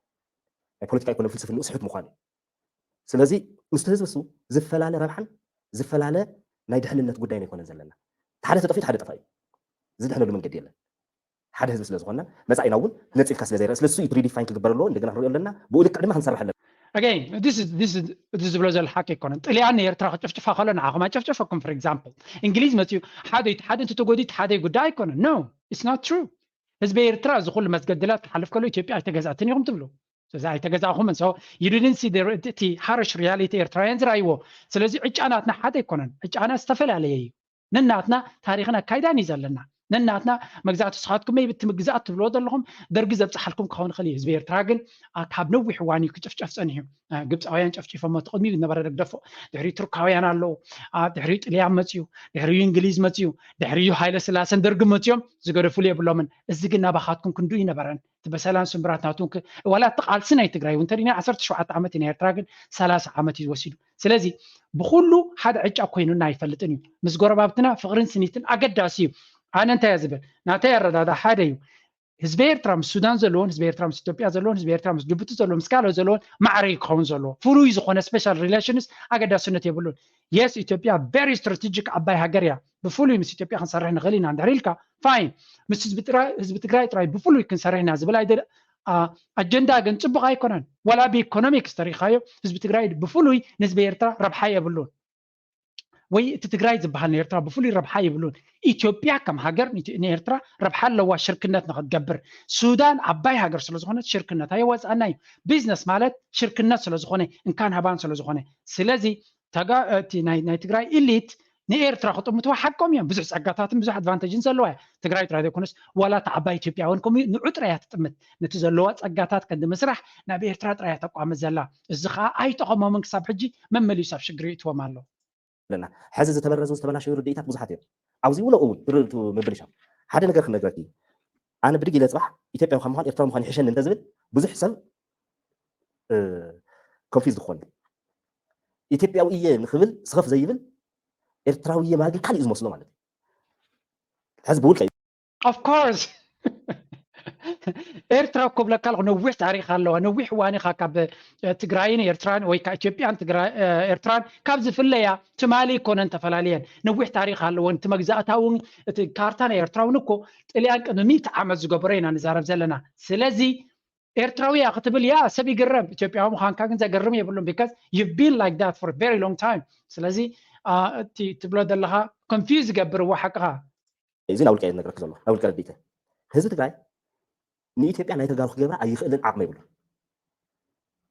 ናይ ፖለቲካ ኢኮኖሚ ፍልስፍናኡ ስሕት ምዃኑ ስለዚ ምስቲ ህዝቢ እሱ ዝፈላለ ረብሓን ዝፈላለ ናይ ድሕንነት ጉዳይ ነው ይኮነን ዘለና ሓደ ተጠፊት ሓደ ጠፋ እዩ ዝድሕነሉ መንገዲ የለን ሓደ ህዝቢ ስለ ዝኾነ መጻኢና እውን ነፂልካ ስለ ዘይረአ ስለሱ እዩ ሪዲፋይን ክግበር ኣለዎ እንደገና ንሪኦ ኣለና ብኡ ልክዕ ድማ ክንሰርሕ ኣለና again this is ዝብሎ ዘሎ ሓቂ ይኮነን ጥልያን ኤርትራ ክጭፍጭፋ ከሎ ንዓኹም ኣይጨፍጭፈኩም for example እንግሊዝ መፅኡ ሓደ እንተተጎዲት ሓደ ጉዳይ ኣይኮነን no it's not true ህዝቢ ኤርትራ እዚ ኩሉ መስገድላት ክሓልፍ ከሎ ኢትዮጵያ ኣይተገዛእትን ኢኹም ትብሉ ስለዚ ኣይተገዛእኹምን so you didn't see the harsh reality ኤርትራውያን ዝረኣይዎ ስለዚ ዕጫናትና ሓደ ኣይኮነን ዕጫና ዝተፈላለየ እዩ ነናትና ታሪክና ካይዳን እዩ ዘለና ነናትና መግዛእቲ ስኻትኩም ይብቲ ምግዛእት ትብልዎ ዘለኹም ደርጊ ዘብፅሓልኩም ክኸውን ይኽእል እዩ ህዝቢ ኤርትራ ግን ካብ ነዊሕ እዋን እዩ ክጭፍጨፍ ፀኒሑ ግብፃውያን ጨፍጪፎሞ ተቕድሚኡ ዝነበረ ደግደፎ ድሕሪ ቱርካውያን ኣለዉ ድሕሪ ጥልያን መፅዩ ድሕሪ እንግሊዝ መፅዩ ድሕሪ ሃይለ ስላሰን ደርጊ መፅዮም ዝገደፍሉ የብሎምን እዚ ግን ናባኻትኩም ክንዱ ይነበረን እቲ በሰላም ስምራት ናቱን ዋላ ተቃልሲ ናይ ትግራይ እውን ተሪና 17 ዓመት ናይ ኤርትራ ግን 30 ዓመት እዩ ወሲዱ ስለዚ ብኩሉ ሓደ ዕጫ ኮይኑና ኣይፈልጥን እዩ ምስ ጎረባብትና ፍቅርን ስኒትን ኣገዳሲ እዩ ኣነ እንታይ እየ ዝብል ናተይ ኣረዳዳ ሓደ እዩ ህዝቢ ኤርትራ ምስ ሱዳን ዘለዎን ህዝቢ ኤርትራ ምስ ኢትዮጵያ ዘለዎን ህዝቢ ኤርትራ ምስ ጅቡቲ ዘለዎን ምስ ካልኦት ዘለዎን ማዕረ ክኸውን ዘለዎ ፍሉይ ዝኾነ ስፔሻል ሪሌሽንስ ኣገዳስነት የብሉን የስ ኢትዮጵያ ቨሪ ስትራቴጂክ ዓባይ ሃገር እያ ብፍሉይ ምስ ኢትዮጵያ ክንሰርሕ ንኽእል ኢና እንድሕር ኢልካ ፋይን ምስ ህዝቢ ትግራይ ጥራይ ብፍሉይ ክንሰርሕ ኢና ዝብል ኣይደ ኣጀንዳ ግን ፅቡቕ ኣይኮነን ወላ ብኢኮኖሚክስ ተሪኻዮ ህዝቢ ትግራይ ብፍሉይ ንህዝቢ ኤርትራ ረብሓ የብሉን ወይ እቲ ትግራይ ዝበሃል ንኤርትራ ብፍሉይ ረብሓ ይብሉን ኢትዮጵያ ከም ሃገር ንኤርትራ ረብሓ ኣለዋ ሽርክነት ንክትገብር ሱዳን ዓባይ ሃገር ስለዝኾነ ሽርክነት ኣይወፃና እዩ ቢዝነስ ማለት ሽርክነት ስለዝኾነ እንካን ሃባን ስለዝኾነ ስለዚ ናይ ትግራይ ኢሊት ንኤርትራ ክጥምትዋ ሓቆም እዮም ብዙሕ ፀጋታትን ብዙሕ ኣድቫንቴጅን ዘለዋ ትግራይ ጥራይ ዘይኮነስ ዋላ እቲ ዓባይ ኢትዮጵያ እውን ከምኡ ንዑ ጥራያ ትጥምት ነቲ ዘለዋ ፀጋታት ቀንዲ ምስራሕ ናብ ኤርትራ ጥራያ ተቋምት ዘላ እዚ ከዓ ኣይጠቐሞምን ክሳብ ሕጂ መመሊሱ ኣብ ሽግሪ ይእትዎም ኣሎ ለና ሕዚ ዝተበረዙ ዝተበላሸዩ ርድኢታት ብዙሓት እዮም ኣብዚ ውሎ እውን ርድእቱ ምብልሻ ሓደ ነገር ክነግረኪ ኣነ ብድግ ኢለ ፅባሕ ኢትዮጵያ ምዃን ኤርትራ ምዃን ይሕሸኒ እንተዝብል ብዙሕ ሰብ ኮንፊዝ ዝኮነ ኢትዮጵያዊ እየ ንክብል ስኸፍ ዘይብል ኤርትራዊ እየ ማለት ካልእ ዝመስሎ ማለት እዩ ሕዚ ብውልቀ of course ኤርትራ እኮ ብለካ ኣለኹ ነዊሕ ታሪክ ኣለዋ ነዊሕ እዋን ኢኻ ካብ ትግራይን ኤርትራን ወይ ካብ ኢትዮጵያን ኤርትራን ካብ ዝፍለያ ትማሊ ይኮነን ተፈላለየን ነዊሕ ታሪክ ኣለወን እቲ መግዛእታ እውን እቲ ካርታ ናይ ኤርትራ እውን እኮ ጥልያን ቅድሚ 100 ዓመት ዝገበሮ ኢና ንዛረብ ዘለና ስለዚ ኤርትራዊ እያ ክትብል ያ ሰብ ይግረም ኢትዮጵያዊ ምዃንካ ግን ዘገርም የብሉን because you've been like that for a very long time ስለዚ ትብሎ ዘለኻ ኮንፊውዝ ዝገብርዎ ሓቅኻ እዚ ናውልቀ ነገርክ ዘሎ ናውልቀ ርድኢተ ህዝቢ ትግራይ ንኢትዮጵያ ናይ ተጋሩ ክገብራ ኣይኽእልን ዓቕሚ ይብሉ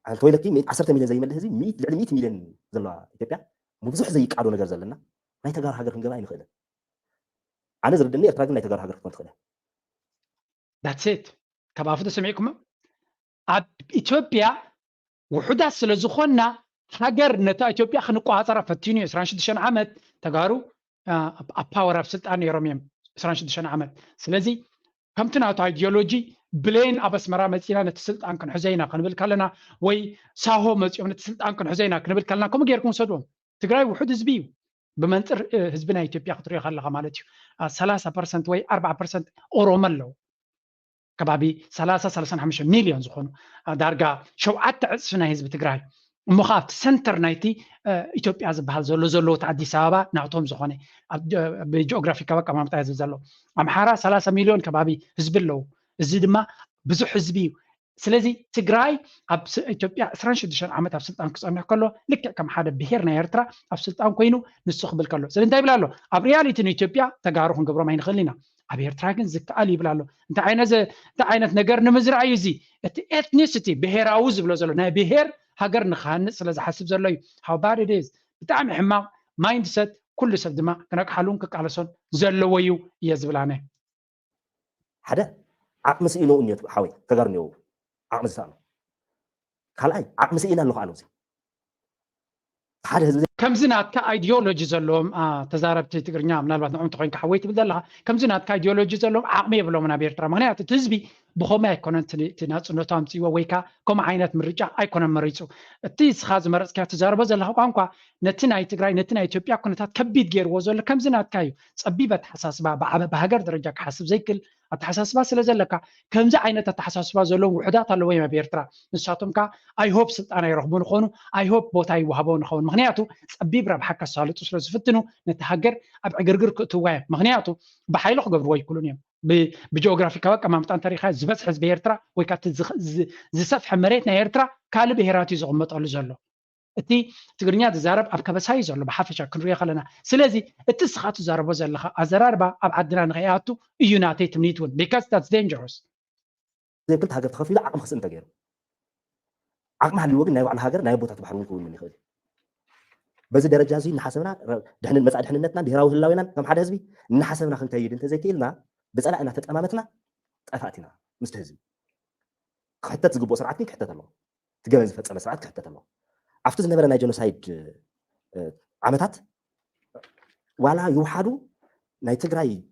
أنت ويلك 10 مليون زي ما اللي هزي 100 مليون زلوا إثيوبيا مبزح زي قعدوا نجار زلنا ما يتجار حاجة كن جماعي نخيله أنا زردني أتراجع ما يتجار حاجة كن نخيله That's it. كبافة سمعكم إثيوبيا وحدة سلزخنا هاجر نتا إثيوبيا خنقوا عطرة فتيني 26 عمد تجارو باور أب سلطان يروميم 26 عمد سلزي كم تناوت ايديولوجي بلين أبس مرا متينا نتسلط عنكن حزينا قنبل كلنا وي ساهو متيوم نتسلط عنكن حزينا قنبل كلنا كم غيركم صدوم تجراي وحد زبيو بمنطر حزبنا إثيوبيا خطري خلقها مالتيو 3% وي 4% أوروملو كبابي 35 مليون زخون دارجا شوعت عصفنا حزب تجراي مخافت سنتر نايتي إثيوبيا زبحال زلو تعدي سابا نعطوم زخوني بجيوغرافيكا بقى ما متعز زلو أمحارة 3 مليون كبابي حزب اللو زيد ما بزح حزبي سلازي تجراي أب إثيوبيا 26 عامة أب سلطان كسرنا كله لك كم حدا بهيرنا يرترا أب سلطان كوينو نسخ بالكله سلين تايب لالو أب رياليتي إثيوبيا تجارهم قبره ما ينخلينا أب يرتراجن زك علي بلالو أنت عينة نجار نمزرع يزي ethnicity بهير أوز بلو زلو نا بهير هاجر نخان سلازي حسب زلوي how bad it is بتعمل حما مايند سيت كل سب دما كناك حلون كقالسون زلويو يزبلانه حدا عقم سئينو إني حاوي تجارنيو عقم سئينو خلاي عقم سئينا له قالوا زي حدا كم زنات كايديولوجي زلهم تزاربت تقرنيا من البعض نعم تقين كحويت بدلها كم زنات كايديولوجي زلهم عقمي بلو من بيرترا مغنيات تزبي بخوما يكونن تناص نوتام سي ويكا كم عينات مرجع ايكونن مريصو تيس خاز مرص كا تزارب زلها قانقا نتنا تግራይ نتنا ኢትዮጵያ ኩነታት ከቢድ ገይርዎ ዘሎ ከም ዝናት ካዩ ጸቢበት ሓሳስባ በሃገር ደረጃ ክሓስብ ዘይክል አተሓሳስባ ስለ ዘለካ ከምዚ ዓይነት አተሓሳስባ ዘሎ ውሕዳት አለው ወይ በኤርትራ ንሳቶም ካ አይ ሆፕ ስልጣና ይረኽቡን ኾኑ አይ ሆፕ ቦታ ይወሃበውን ኾኑ ምክንያቱ ጸቢብ ረብሓ ከሳልጡ ስለ ዝፍትኑ ነቲ ሃገር ኣብ ዕግርግር ክእትዋ ምክንያቱ ብሓይሉ ክገብርዎ ይክሉን እዮም بجيوغرافيكا أقامة تاريخها زبط حزب إيرترا ويكات زسفح مريتنا إيرترا كالو بهيراتي زغمت على زلو أتي تقرنيا تزارب أب كبساي زلو بحافشة كنريا خلنا سلازي التسخات زاربو زلخا أزراربا أب عدنا نغياتو يونايتد منيتون because that's dangerous زي قلت هاجر تخافي لا عقم خص انت غير عقم حلو وقت نايو على هاجر نايو بوتا تبحرون كون من يخلي بس درجة زي نحسبنا دحن المسعد دحنتنا بهراو هلاوينا كم حدا حزبي نحسبنا خنت يد انت زي كيلنا بس أنا تتأمامتنا طفاتنا مستهزئ حتى تزقبو سرعتني كحتى الله تجاوز فترة سرعت كحتى الله عفتز نبرة ناي جنوسايد عمتات ولا يوحدو ناي تجراي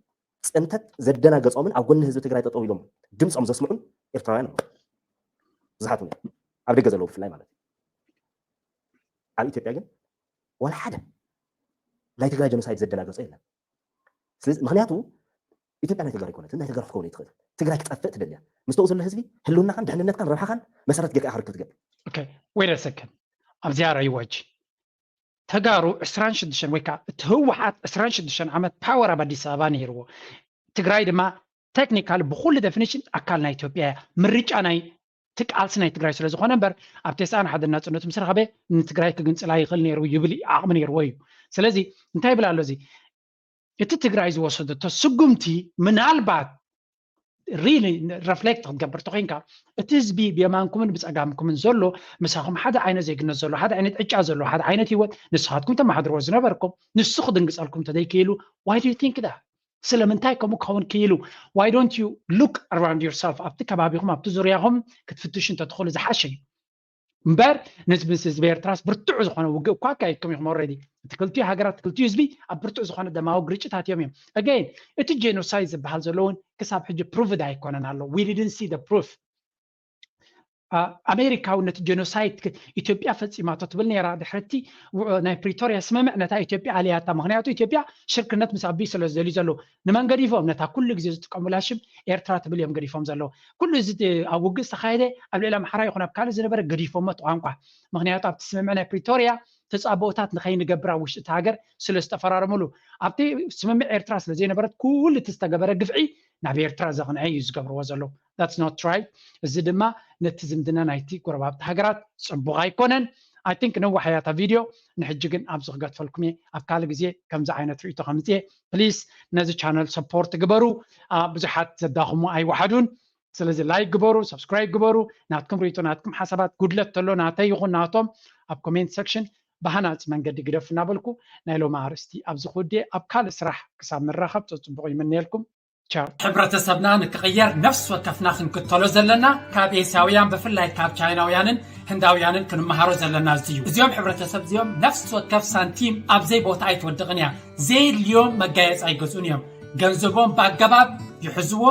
انتت زدنا قصومن او قلنا هزو تجراي تطويلهم دمص ام زسمعون إرتراويان زحاتون عبد الجزلو في اللاي مالتي على إثيوبيا جن ولا حدا لا تجراي جنوسايد زدنا قصومن مخنياتو إثيوبيا نتجار يكونت إنها تجار فكوني تخذ تجار كتأفت الدنيا مستوصل لهزبي هلونا كان دحنا كان راح كان مسارات جاك آخر تتجار أوكي wait a second أبزيارة يواجه تجارو إسران شدشان ويكا تهوحات إسران شدشان عمد باور أبدي سابان هيرو تجراي دما تكنيكال بخول definition أكلنا إثيوبيا مريج أنا تكالسنا تجراي سلزو خنبر أبتسان حد الناس إنه تمسر خبه إن تجراي تجنس لا يخلني يرو يبلي أعمل يروي سلزي انتهي بلا لزي እቲ ትግራይ ዝወሰደቶ ስጉምቲ ምናልባት ሪሊ ሪፍሌክት ክትገብር ተኮይንካ እቲ ህዝቢ ብየማንኩምን ብፀጋምኩምን ዘሎ ምሳኹም ሓደ ዓይነት ዜግነት ዘሎ ሓደ ዓይነት ዕጫ ዘሎ ሓደ ዓይነት ህይወት ንስኻትኩም ተመሓድርዎ ዝነበርኩም ንሱ ክድንግፀልኩም ተደይክኢሉ why do you think that ስለምንታይ ከምኡ ክኸውን ክኢሉ why don't you look around yourself ኣብቲ ከባቢኹም ኣብቲ ዙርያኹም ክትፍትሹ እንተትኽእሉ ዝሓሸ እዩ እምበር ንህዝቢ ኤርትራስ ብርቱዕ ዝኾነ ውግእ እኳ ኣካይድኩም ኢኹም ኦልሬዲ እቲ ክልቲኡ ሃገራት ክልቲኡ ህዝቢ ኣብ ብርቱዕ ዝኾነ ደማዊ ግርጭታት እዮም again እቲ ጄኖሳይድ ዝበሃል ዘሎ እውን ክሳብ ሕጂ ፕሩቭድ ኣይኮነን ኣሎ we didn't see the proof أمريكا ونت جنوسايد إثيوبيا فتصيمات تبل نيرا دحرتي ناي بريتوريا سمع نتا إثيوبيا عليها مغنياتو إثيوبيا شركة نت مسابي سلو زلي زلو نمان قريفهم نتا كل جزء تقاملاشم إيرترا تبل يوم قريفهم زلو كل زد أوجس خايدة قبل لما حراي يخون بكال زنبر قريفهم متوانقة مغنياتو بتسمع ناي بريتوريا تصابوتات نخين جبرا وش تهاجر سلست فرارملو أبتي سمع إيرترا سلزين برد كل تستجبر قفعي نبي إيرترا زغن عيز جبر وزلو that's not right الزدما نتزمدنا نايتي قربات هاجرات صبغاي كونن I think نو حياة فيديو نحججن أبزغ قد فلكمي أفكال جزء كم زعينة ريتو خمسة please نزل channel support جبرو بزحات زداهم أي واحدون ስለዚህ ላይክ ግበሩ ሰብስክራይብ ግበሩ ናትኩም ሪቶ ናትኩም ሓሳባት ጉድለት ተሎ ናተይ ይኹን ናቶም ኣብ ኮሜንት ሴክሽን ባህናጽ መንገዲ ግደፍና በልኩ ናይ ሎማ አርስቲ ኣብዚ ኹዴ ኣብ ካልእ ስራሕ ክሳብ መራኸብ ጽቡቕ ይምነየልኩም ቻው ሕብረተሰብና ንክቕየር ነፍስ ወከፍና ክንክተሎ ዘለና ካብ ኤስያውያን ብፍላይ ካብ ቻይናውያንን ህንዳውያንን ክንመሃሮ ዘለና እዩ እዚኦም ሕብረተሰብ እዚኦም ነፍስ ወከፍ ሳንቲም ኣብ ዘይ ቦታ ኣይትወድቕን እያ ዘይድልዮም መጋየፂ ኣይገዝኡን እዮም ገንዘቦም በኣገባብ ይሕዝዎ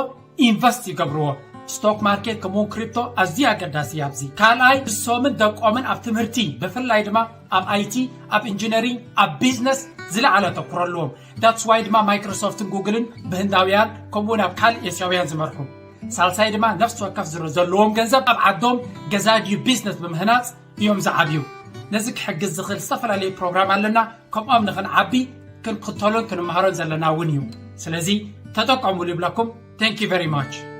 ኢንቨስት ይገብርዎ ستوك ماركت كمون كريبتو أزيا قداسي أبزي كالاي السومن دقومن أب تمرتي بفلاي دما أب IT أب إنجينيرينج أب بيزنس زلا على تقرلهم that's why دما مايكروسوفت جوجلن بهنداويان كمون أب كال يسياويان زمركم سالساي دما نفس وكف زلوهم جنزب أب عدوم جزاجي بيزنس بمهنات يوم زعبيو نزك حق الزخل سفر عليه بروجرام لنا كم أمن خن عبي كن قتلون كن مهارون زلنا ونيو سلازي تتوقعوا لبلاكم thank you very much